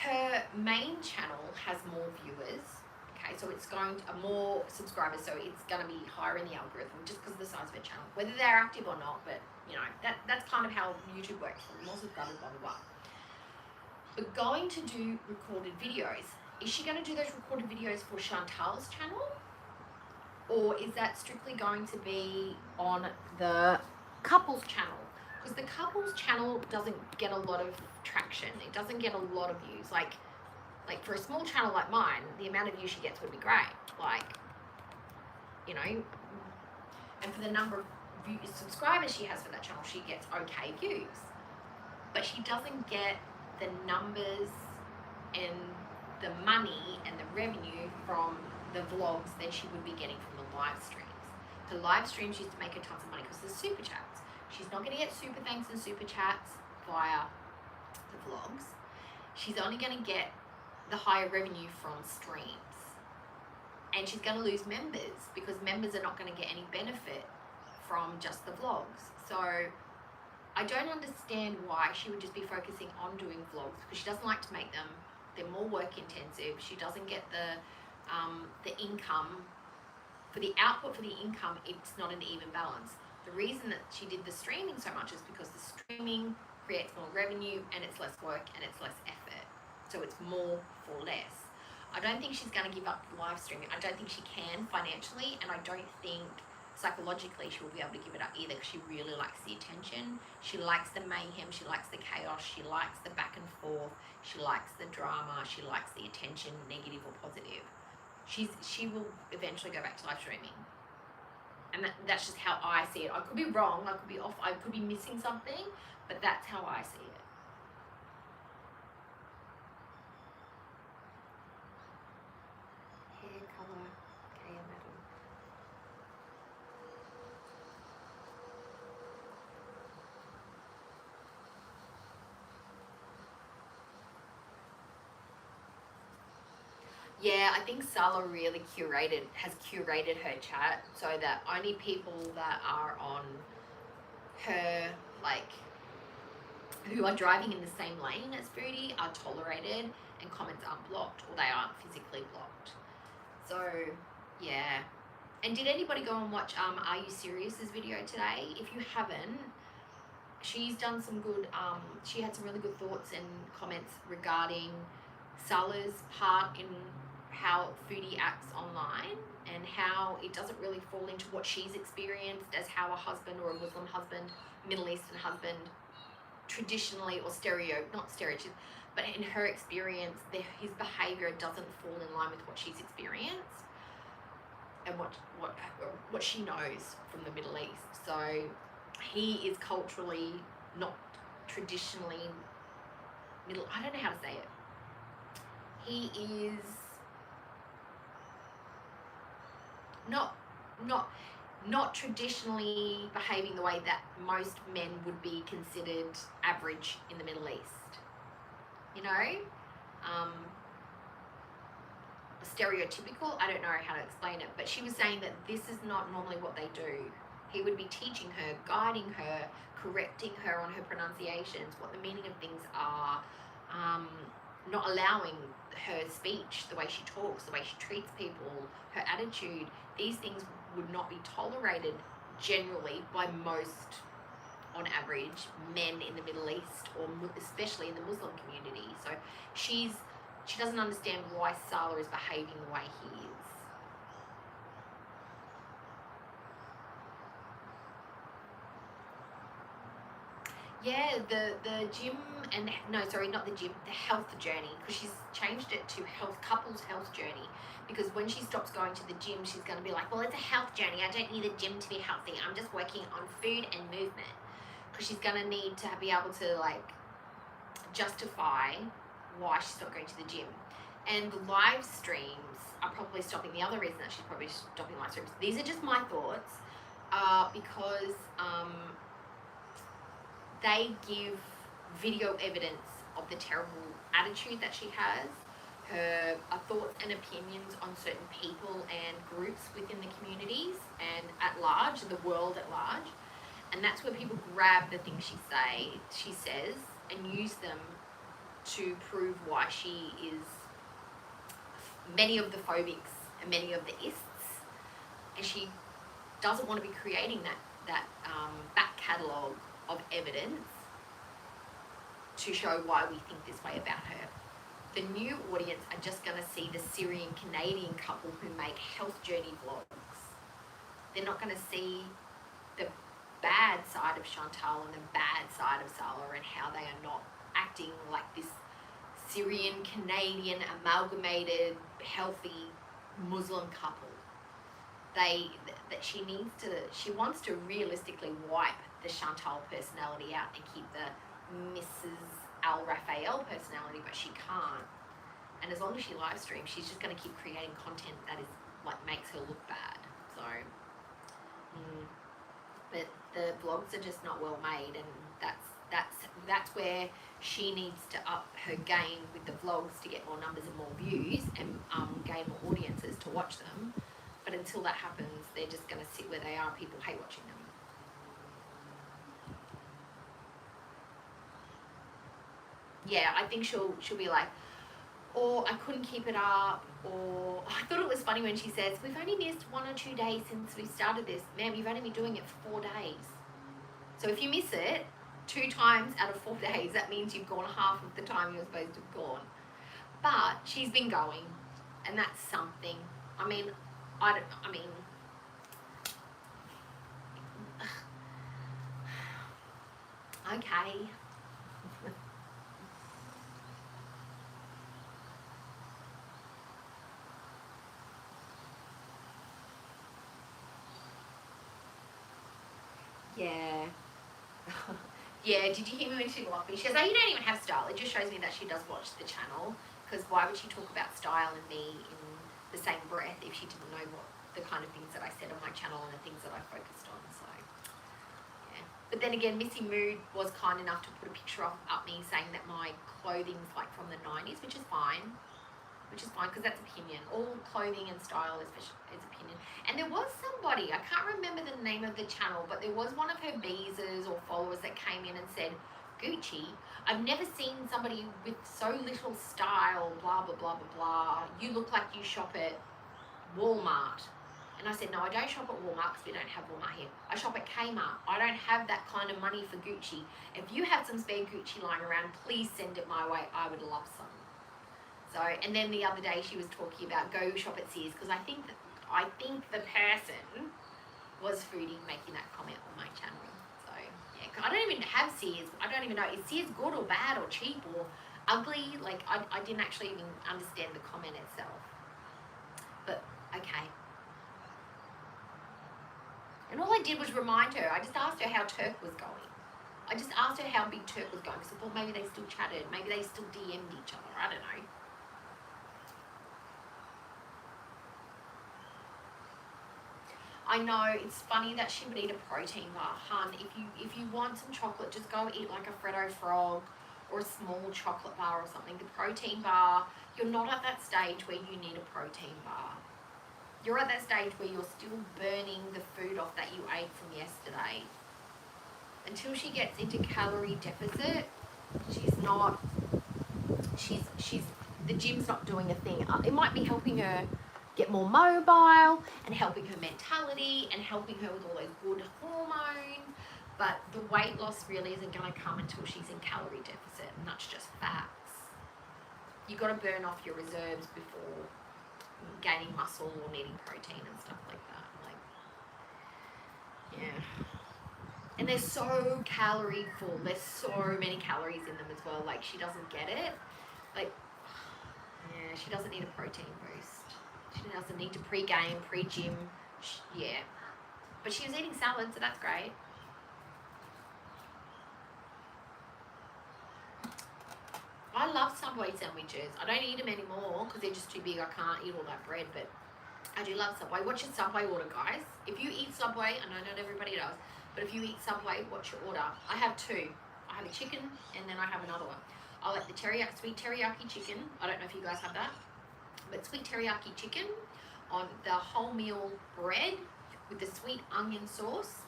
Her main channel has more viewers, okay, so it's going to more subscribers, so it's going to be higher in the algorithm just because of the size of her channel, whether they're active or not. But you know, that's kind of how YouTube works. More subscribers, blah blah blah. But going to do recorded videos, is she going to do those recorded videos for Chantal's channel? Or is that strictly going to be on the couples channel? Because the couples channel doesn't get a lot of traction. It doesn't get a lot of views. Like Like for a small channel like mine, the amount of views she gets would be great. Like, you know, and for the number of subscribers she has for that channel, she gets okay views. But she doesn't get the numbers and the money and the revenue from the vlogs that she would be getting from the live streams. The live streams used to make her tons of money because there's super chats. She's not going to get super thanks and super chats via the vlogs. She's only going to get the higher revenue from streams. And she's going to lose members because members are not going to get any benefit from just the vlogs. So I don't understand why she would just be focusing on doing vlogs, because she doesn't like to make them. They're more work intensive. She doesn't get the income. For the output for the income, it's not an even balance. The reason that she did the streaming so much is because the streaming creates more revenue and it's less work and it's less effort. So it's more for less. I don't think she's going to give up live streaming. I don't think she can financially, and I don't think psychologically she will be able to give it up either, because she really likes the attention. She likes the mayhem. She likes the chaos. She likes the back and forth. She likes the drama. She likes the attention, negative or positive. She will eventually go back to live streaming. And that's just how I see it. I could be wrong. I could be off. I could be missing something, but that's how I see it. Hair color, Kaya Metal. Yeah, I think Sala really has curated her chat so that only people that are on her, like, who are driving in the same lane as Foodie are tolerated and comments aren't blocked, or they aren't physically blocked. So, yeah. And did anybody go and watch Are You Serious's video today? If you haven't, she's done some good, she had some really good thoughts and comments regarding Sala's part in how Foodie acts online and how it doesn't really fall into what she's experienced as how a husband or a Muslim husband, Middle Eastern husband, traditionally, or not stereotype, but in her experience, his behaviour doesn't fall in line with what she's experienced and what she knows from the Middle East. So he is culturally not traditionally middle. I don't know how to say it. He is not traditionally behaving the way that most men would be considered average in the Middle East. You know? Stereotypical, I don't know how to explain it, but she was saying that this is not normally what they do. He would be teaching her, guiding her, correcting her on her pronunciations, what the meaning of things are, not allowing her speech, the way she talks, the way she treats people, her attitude. These things would not be tolerated generally by most, on average, men in the Middle East, or especially in the Muslim community. So she doesn't understand why Sala is behaving the way he is. Yeah, the gym, and no, sorry, not the gym, the health journey, because she's changed it to couples health journey, because when she stops going to the gym, she's going to be like, well, it's a health journey. I don't need the gym to be healthy. I'm just working on food and movement, because she's going to need to be able to, like, justify why she's not going to the gym. And the live streams are probably stopping. The other reason that she's probably stopping live streams, these are just my thoughts, because they give video evidence of the terrible attitude that she has, her thoughts and opinions on certain people and groups within the communities and at large, the world at large. And that's where people grab the things she says and use them to prove why she is many of the phobics and many of the ists. And she doesn't want to be creating that back catalogue of evidence to show why we think this way about her. The new audience are just going to see the Syrian-Canadian couple who make health journey vlogs. They're not going to see the bad side of Chantal and the bad side of Sala and how they are not acting like this Syrian, Canadian, amalgamated, healthy Muslim couple. That she wants to realistically wipe the Chantal personality out and keep the Mrs. Al Raphael personality, but she can't. And as long as she live streams, she's just going to keep creating content that is like makes her look bad. So, but the vlogs are just not well made, and that's where she needs to up her game with the vlogs to get more numbers and more views and gain more audiences to watch them. But until that happens, they're just going to sit where they are. People hate watching them. Yeah, I think she'll be like, or I couldn't keep it up, or I thought it was funny when she says, we've only missed 1 or 2 days since we started this. Ma'am, you've only been doing it for 4 days. So if you miss it 2 times out of 4 days, that means you've gone half of the time you were supposed to have gone. But she's been going, and that's something. I mean, okay. Yeah. Yeah, did you hear me when she locked me? She goes, oh, you don't even have style. It just shows me that she does watch the channel, because why would she talk about style and me in the same breath if she didn't know what the kind of things that I said on my channel and the things that I focused on? So, yeah. But then again, Missy Mood was kind enough to put a picture up me saying that my clothing's like from the 90s, which is fine. Because that's opinion. All clothing and style is opinion. And there was somebody, I can't remember the name of the channel, but there was one of her beezers or followers that came in and said, Gucci, I've never seen somebody with so little style, blah, blah, blah, blah, blah. You look like you shop at Walmart. And I said, no, I don't shop at Walmart because we don't have Walmart here. I shop at Kmart. I don't have that kind of money for Gucci. If you have some spare Gucci lying around, please send it my way. I would love some. So, and then the other day she was talking about go shop at Sears, because I think the person was foodie making that comment on my channel. So yeah, I don't even have Sears. I don't even know, is Sears good or bad or cheap or ugly? Like I didn't actually even understand the comment itself. But okay. And all I did was remind her. I just asked her how Turk was going. I just asked her how Big Turk was going, because I thought maybe they still chatted, maybe they still DM'd each other. I don't know. I know, it's funny that she would eat a protein bar. Hun, if you want some chocolate, just go eat like a Freddo Frog or a small chocolate bar or something. The protein bar, you're not at that stage where you need a protein bar. You're at that stage where you're still burning the food off that you ate from yesterday. Until she gets into calorie deficit, the gym's not doing a thing. It might be helping her get more mobile and helping her mentality and helping her with all those good hormones, but the weight loss really isn't going to come until she's in calorie deficit, and that's just facts. You've got to burn off your reserves before gaining muscle or needing protein and stuff like that. Like, yeah. And they're so calorie full. There's so many calories in them as well. Like, she doesn't get it. Like, yeah, she doesn't need a protein boost. She doesn't need to pre-game, pre-gym. Yeah. But she was eating salad, so that's great. I love Subway sandwiches. I don't eat them anymore because they're just too big. I can't eat all that bread, but I do love Subway. Watch your Subway order, guys. If you eat Subway, I know not everybody does, but if you eat Subway, watch your order. I have 2. I have a chicken, and then I have another one. I like the sweet teriyaki chicken. I don't know if you guys have that. But sweet teriyaki chicken on the wholemeal bread with the sweet onion sauce.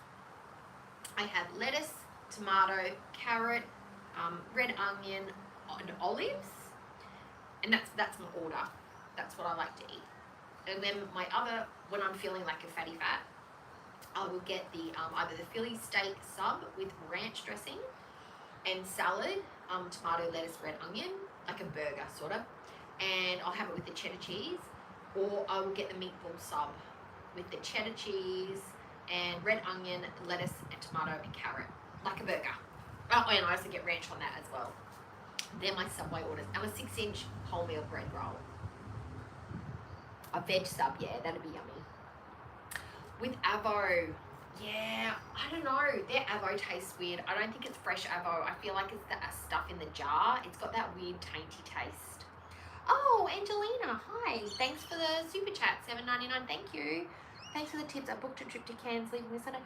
I have lettuce, tomato, carrot, red onion, and olives. And that's my order. That's what I like to eat. And then my other, when I'm feeling like a fatty fat, I will get the either the Philly steak sub with ranch dressing and salad, tomato, lettuce, red onion, like a burger sort of. And I'll have it with the cheddar cheese, or I will get the meatball sub with the cheddar cheese and red onion, lettuce, and tomato and carrot, like a burger. Oh, and I also get ranch on that as well. They're my Subway orders. And a 6-inch wholemeal bread roll. A veg sub, yeah, that'd be yummy. With avo, yeah, I don't know. Their avo tastes weird. I don't think it's fresh avo. I feel like it's the stuff in the jar. It's got that weird tainty taste. Oh, Angelina, hi. Thanks for the super chat, $7.99. Thank you. Thanks for the tips. I booked a trip to Cairns leaving this Sunday.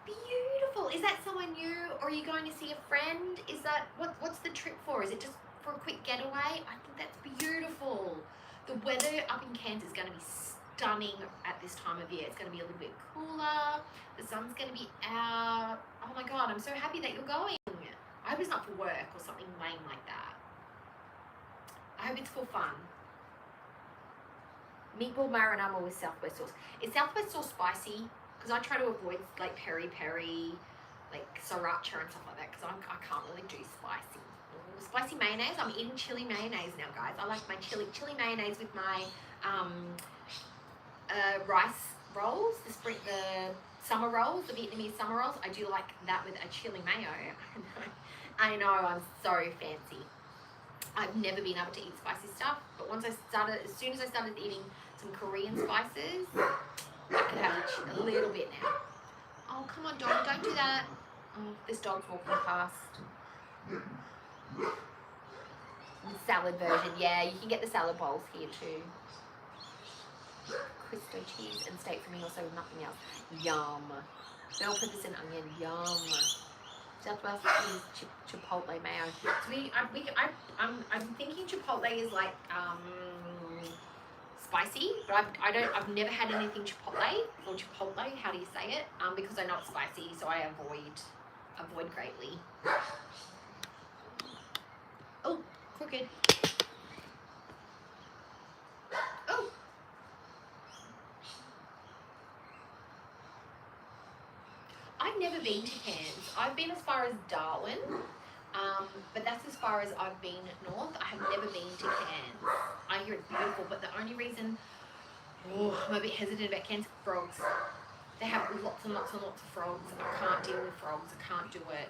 Beautiful. Is that someone new, or are you going to see a friend? Is that what's the trip for? Is it just for a quick getaway? I think that's beautiful. The weather up in Cairns is going to be stunning at this time of year. It's going to be a little bit cooler. The sun's going to be out. Oh my God, I'm so happy that you're going. I hope it's not for work or something lame like that. I hope it's for fun. Meatball marinara with Southwest sauce. Is Southwest sauce spicy? Because I try to avoid like peri-peri, like sriracha and stuff like that, because I can't really do spicy. Spicy mayonnaise. I'm eating chili mayonnaise now, guys. I like my chili mayonnaise with my rice rolls, the summer rolls, the Vietnamese summer rolls. I do like that with a chili mayo. I know, I'm so fancy. I've never been able to eat spicy stuff, but as soon as I started eating some Korean spices, I can have a little bit now. Oh, come on, dog, don't do that. Oh, this dog's walking past. The salad version, yeah, you can get the salad bowls here too. Cristo cheese and steak for me, also with nothing else. Yum. Bell peppers and onion, yum. Southwest is chipotle mayo. So I'm thinking chipotle is like spicy, but I've never had anything chipotle or chipotle. How do you say it? Because I know it's spicy, so I avoid greatly. Oh, crooked. Oh. I've never been to Cairns. I've been as far as Darwin, but that's as far as I've been north. I have never been to Cairns. I hear it's beautiful, but the only reason I'm a bit hesitant about Cairns, frogs. They have lots and lots and lots of frogs. I can't deal with frogs. I can't do it.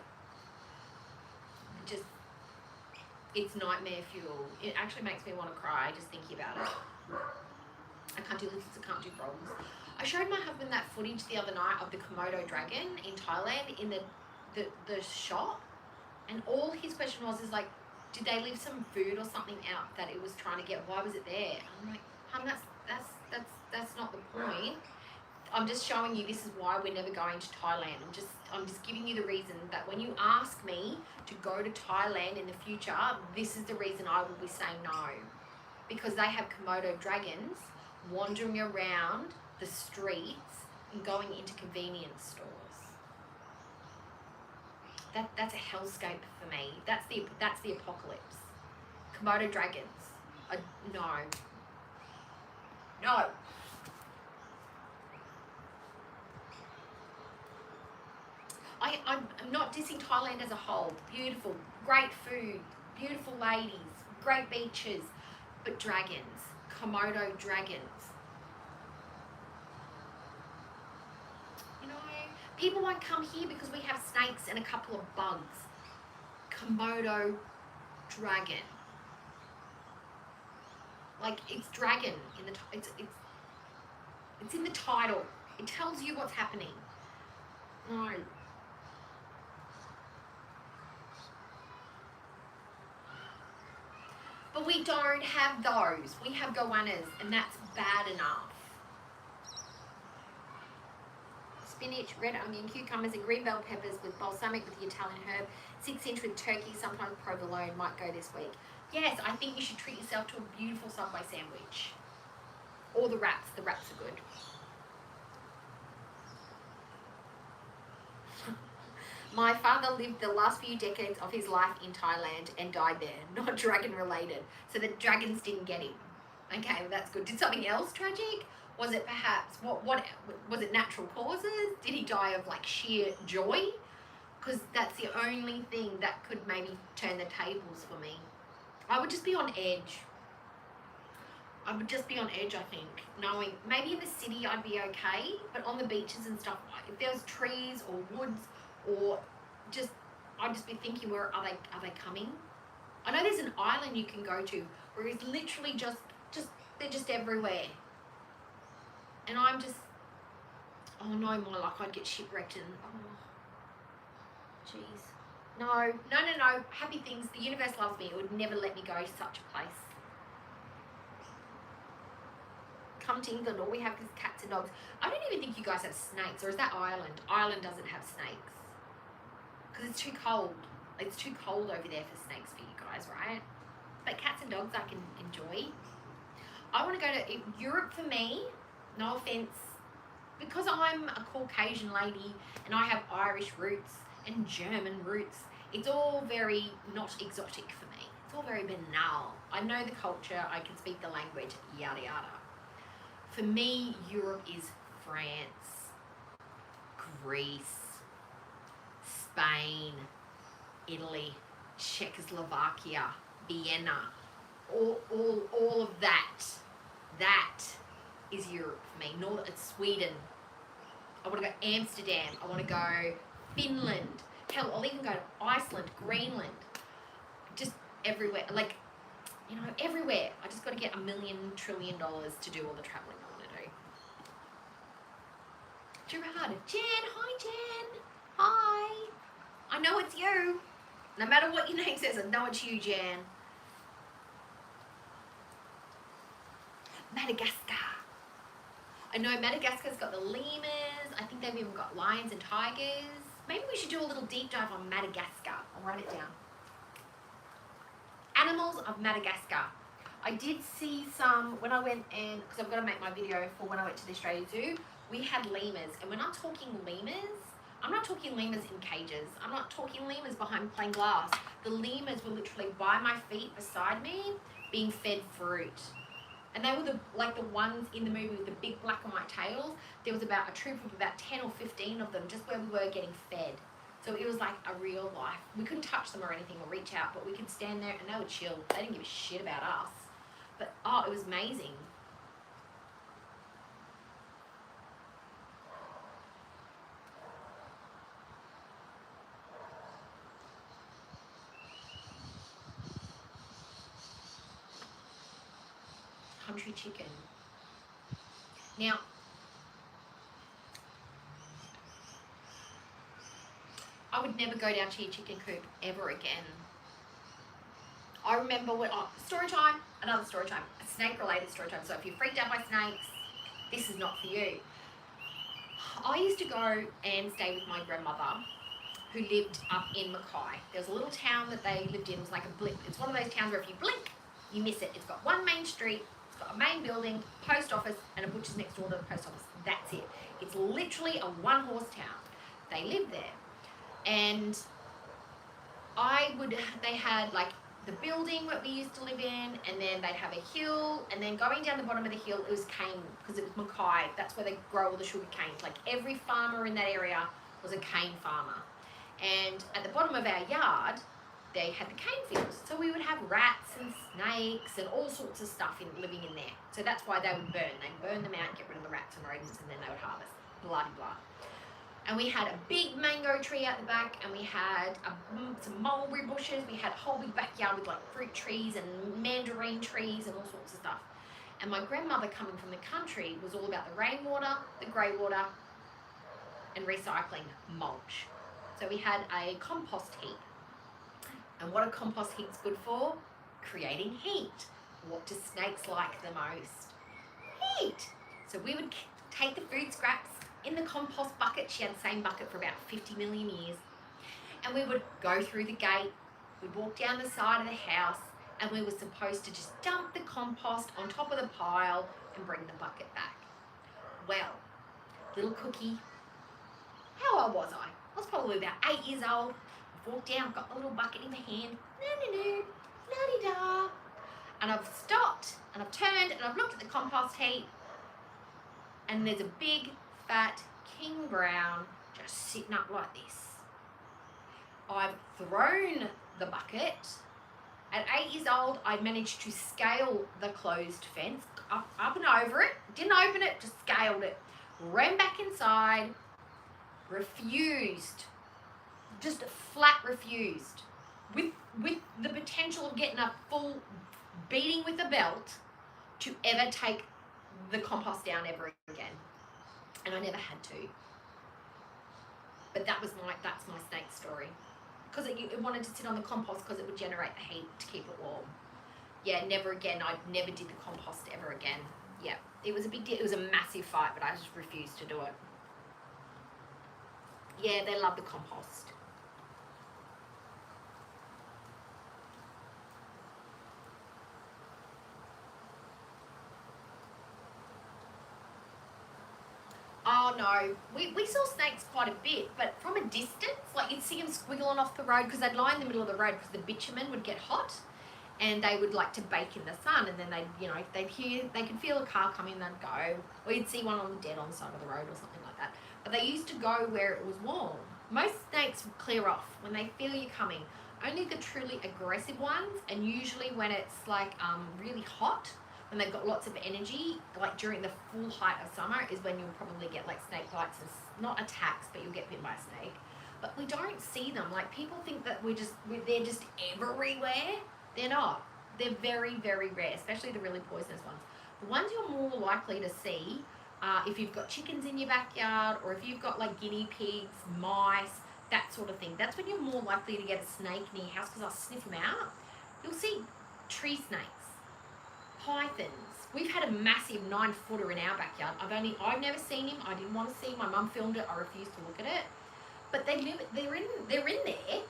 It's nightmare fuel. It actually makes me want to cry just thinking about it. I can't do lizards, I can't do frogs. I showed my husband that footage the other night of the Komodo dragon in Thailand in the shop, and all his question was like, did they leave some food or something out that it was trying to get? Why was it there? I'm like, hon, that's not the point. I'm just showing you this is why we're never going to Thailand. I'm just giving you the reason that when you ask me to go to Thailand in the future, this is the reason I will be saying no. Because they have Komodo dragons wandering around the streets and going into convenience stores. That's a hellscape for me. That's the apocalypse. Komodo dragons. No. I'm not dissing Thailand as a whole. Beautiful, great food, beautiful ladies, great beaches, but dragons, Komodo dragons. You know, people won't come here because we have snakes and a couple of bugs. Komodo dragon. Like, it's dragon in the it's in the title. It tells you what's happening. No. But we don't have those. We have goannas, and that's bad enough. Spinach, red onion, cucumbers, and green bell peppers with balsamic with the Italian herb. 6-inch with turkey, sometimes provolone, might go this week. Yes, I think you should treat yourself to a beautiful Subway sandwich. Or the wraps. The wraps are good. My father lived the last few decades of his life in Thailand and died there, not dragon related. So the dragons didn't get him. Okay, well that's good. Did something else tragic? Was it perhaps, what was it natural causes? Did he die of like sheer joy? Because that's the only thing that could maybe turn the tables for me. I would just be on edge. I would just be on edge, I think, knowing maybe in the city I'd be okay, but on the beaches and stuff, if there was trees or woods, or just I'd just be thinking, where are they coming? I know there's an island you can go to where it's literally just they're just everywhere. And I'm just, oh no, my luck, I'd get shipwrecked and, oh, jeez. No. Happy things. The universe loves me. It would never let me go to such a place. Come to England, all we have is cats and dogs. I don't even think you guys have snakes, or is that Ireland? Ireland doesn't have snakes. Because it's too cold. It's too cold over there for snakes for you guys, right? But cats and dogs I can enjoy. I want to go to Europe for me, no offense, because I'm a Caucasian lady and I have Irish roots and German roots. It's all very not exotic for me. It's all very banal. I know the culture, I can speak the language, yada yada. For me, Europe is France, Greece, Spain, Italy, Czechoslovakia, Vienna, all of that. That is Europe for me. It's Sweden. I want to go Amsterdam. I want to go Finland. Hell, I'll even go to Iceland, Greenland. Just everywhere. Like, you know, everywhere. I just got to get $1 million trillion to do all the traveling I want to do. Gerard, Jen, hi Jen. Hi. I know it's you. No matter what your name says, I know it's you, Jan. Madagascar. I know Madagascar's got the lemurs. I think they've even got lions and tigers. Maybe we should do a little deep dive on Madagascar. I'll write it down. Animals of Madagascar. I did see some when I went in, because I've got to make my video for when I went to the Australia Zoo. We had lemurs, and when I'm talking lemurs, I'm not talking lemurs in cages. I'm not talking lemurs behind plain glass. The lemurs were literally by my feet beside me being fed fruit. And they were the ones in the movie with the big black and white tails. There was about a troop of about 10 or 15 of them just where we were getting fed. So it was like a real life. We couldn't touch them or anything or reach out, but we could stand there and they would chill. They didn't give a shit about us. But, oh, it was amazing. Country chicken. Now, I would never go down to your chicken coop ever again. I remember when, story time, another story time, a snake related story time. So if you're freaked out by snakes, this is not for you. I used to go and stay with my grandmother who lived up in Mackay. There was a little town that they lived in. It was like a blip. It's one of those towns where if you blink, you miss it. It's got one main street, it's got a main building, post office, and a butcher's next door to the post office. That's it. It's literally a one-horse town. They lived there. And they had like the building that we used to live in, and then they'd have a hill, and then going down the bottom of the hill, it was cane, because it was Mackay. That's where they grow all the sugar canes. Like every farmer in that area was a cane farmer. And at the bottom of our yard, they had the cane fields. So we would have rats and snakes and all sorts of stuff living in there. So that's why they would burn. They'd burn them out, get rid of the rats and rodents, and then they would harvest. Blah, blah, blah. And we had a big mango tree out the back, and we had some mulberry bushes. We had a whole big backyard with like fruit trees and mandarin trees and all sorts of stuff. And my grandmother, coming from the country, was all about the rainwater, the grey water, and recycling mulch. So we had a compost heap. And what a compost heap's good for? Creating heat. What do snakes like the most? Heat. So we would take the food scraps in the compost bucket. She had the same bucket for about 50 million years. And we would go through the gate, we'd walk down the side of the house, and we were supposed to just dump the compost on top of the pile and bring the bucket back. Well, little cookie, how old was I? I was probably about 8 years old. I walked down, got the little bucket in my hand, la-di-da, and I've stopped, and I've turned, and I've looked at the compost heap, and there's a big, fat king brown just sitting up like this. I've thrown the bucket. At 8 years old, I managed to scale the closed fence, up and over it. Didn't open it, just scaled it. Ran back inside, refused, just flat refused with the potential of getting a full beating with a belt to ever take the compost down ever again. And I never had to. But that's my snake story. Because it wanted to sit on the compost because it would generate the heat to keep it warm. Yeah, never again. I never did the compost ever again. Yeah, it was a big deal. It was a massive fight, but I just refused to do it. Yeah, they love the compost. Oh no, we saw snakes quite a bit, but from a distance, like you'd see them squiggling off the road because they'd lie in the middle of the road because the bitumen would get hot, and they would like to bake in the sun, and then they could feel a car coming, they'd go, or you'd see one on the dead on the side of the road or something like that. But they used to go where it was warm. Most snakes would clear off when they feel you coming. Only the truly aggressive ones, and usually when it's like really hot, when they've got lots of energy, like during the full height of summer, is when you'll probably get like snake bites and not attacks, but you'll get bitten by a snake. But we don't see them. Like people think that they're just everywhere. They're not. They're very, very rare, especially the really poisonous ones. The ones you're more likely to see are if you've got chickens in your backyard, or if you've got like guinea pigs, mice, that sort of thing. That's when you're more likely to get a snake near your house because I'll sniff them out. You'll see tree snakes, pythons. We've had a massive 9-footer in our backyard. I've never seen him. I didn't want to see him. My mum filmed it. I refused to look at it. But they're in there,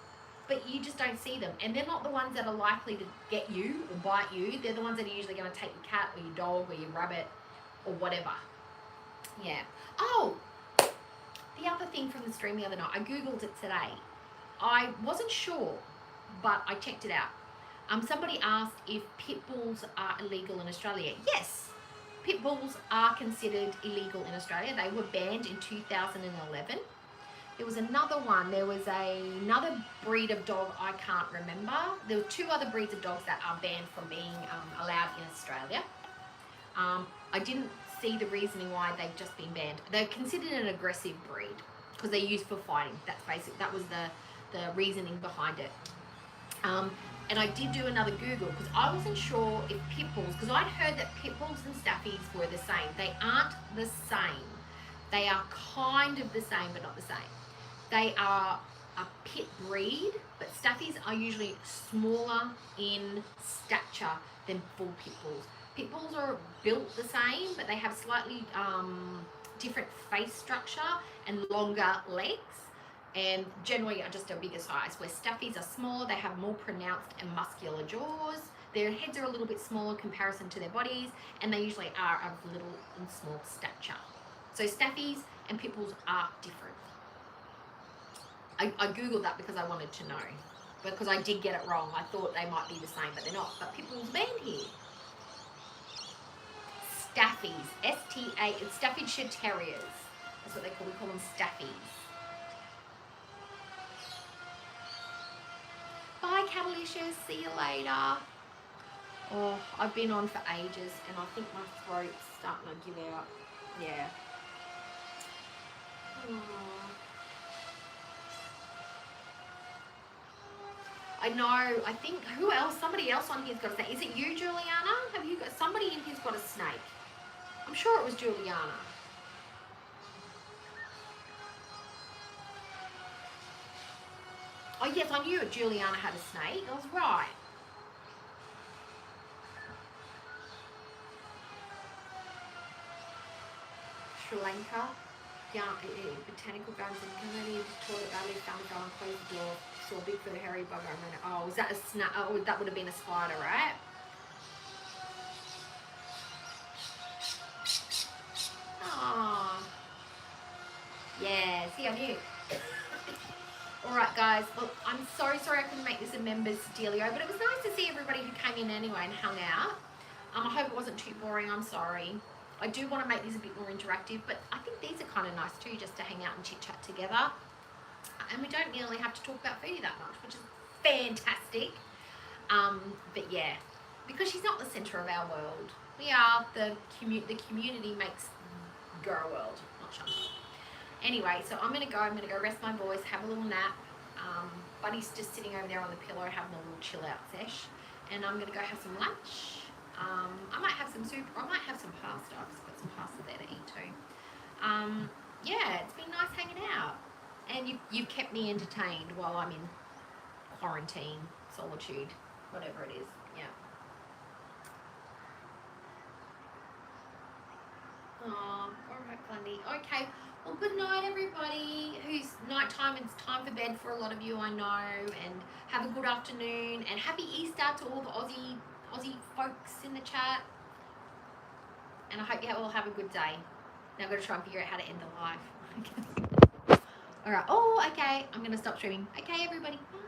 but you just don't see them. And they're not the ones that are likely to get you or bite you. They're the ones that are usually going to take your cat or your dog or your rabbit or whatever. Yeah. Oh, the other thing from the stream the other night, I Googled it today. I wasn't sure, but I checked it out. Somebody asked if pit bulls are illegal in Australia. Yes, pit bulls are considered illegal in Australia. They were banned in 2011. There was another one. There was another breed of dog I can't remember. There were 2 other breeds of dogs that are banned from being allowed in Australia. I didn't see the reasoning why they've just been banned. They're considered an aggressive breed because they're used for fighting. That was the reasoning behind it. And I did do another Google because I wasn't sure if pit bulls, because I'd heard that pit bulls and staffies were the same. They aren't the same. They are kind of the same, but not the same. They are a pit breed, but staffies are usually smaller in stature than full pit bulls. Pit bulls are built the same, but they have slightly different face structure and longer legs, and generally are just a bigger size, where staffies are smaller. They have more pronounced and muscular jaws. Their heads are a little bit smaller in comparison to their bodies, and they usually are of little and small stature. So staffies and pit bulls are different. I Googled that because I wanted to know, because I did get it wrong. I thought they might be the same, but they're not. But pit bulls banned here. Staffies, S-T-A, it's Staffordshire Terriers. That's what we call them staffies. Bye, Catalicious. See you later. Oh, I've been on for ages, and I think my throat's starting to give out. Yeah. Oh. I know. I think somebody else on here's got a snake. Is it you, Juliana? Have you got somebody in here's got a snake? I'm sure it was Juliana. Oh yes, I knew Juliana had a snake. I was right. Sri Lanka. Yeah, botanical gardens in Canada. Toilet valley, found a and closed the door. Saw a big fur hairy bugger. And then, oh, was that a snake? Oh, that would have been a spider, right? Oh. Yeah, see, I knew. Alright guys, look, I'm so sorry I couldn't make this a members dealio, but it was nice to see everybody who came in anyway and hung out. I hope it wasn't too boring, I'm sorry. I do want to make these a bit more interactive, but I think these are kind of nice too, just to hang out and chit chat together. And we don't nearly have to talk about foodie that much, which is fantastic. But yeah, because she's not the centre of our world. We are the community makes go world, not Chantal. Anyway, so I'm gonna go rest my voice, have a little nap. Buddy's just sitting over there on the pillow having a little chill out sesh. And I'm going to go have some lunch. I might have some soup, or I might have some pasta. I've just got some pasta there to eat too. Yeah, it's been nice hanging out. And you've kept me entertained while I'm in quarantine, solitude, whatever it is. Yeah. Oh, all right, Glundy. Okay. Well, good night, everybody. Who's nighttime? It's time for bed for a lot of you, I know. And have a good afternoon. And happy Easter to all the Aussie folks in the chat. And I hope you all have a good day. Now I've got to try and figure out how to end the live. All right. Oh, okay. I'm going to stop streaming. Okay, everybody. Bye.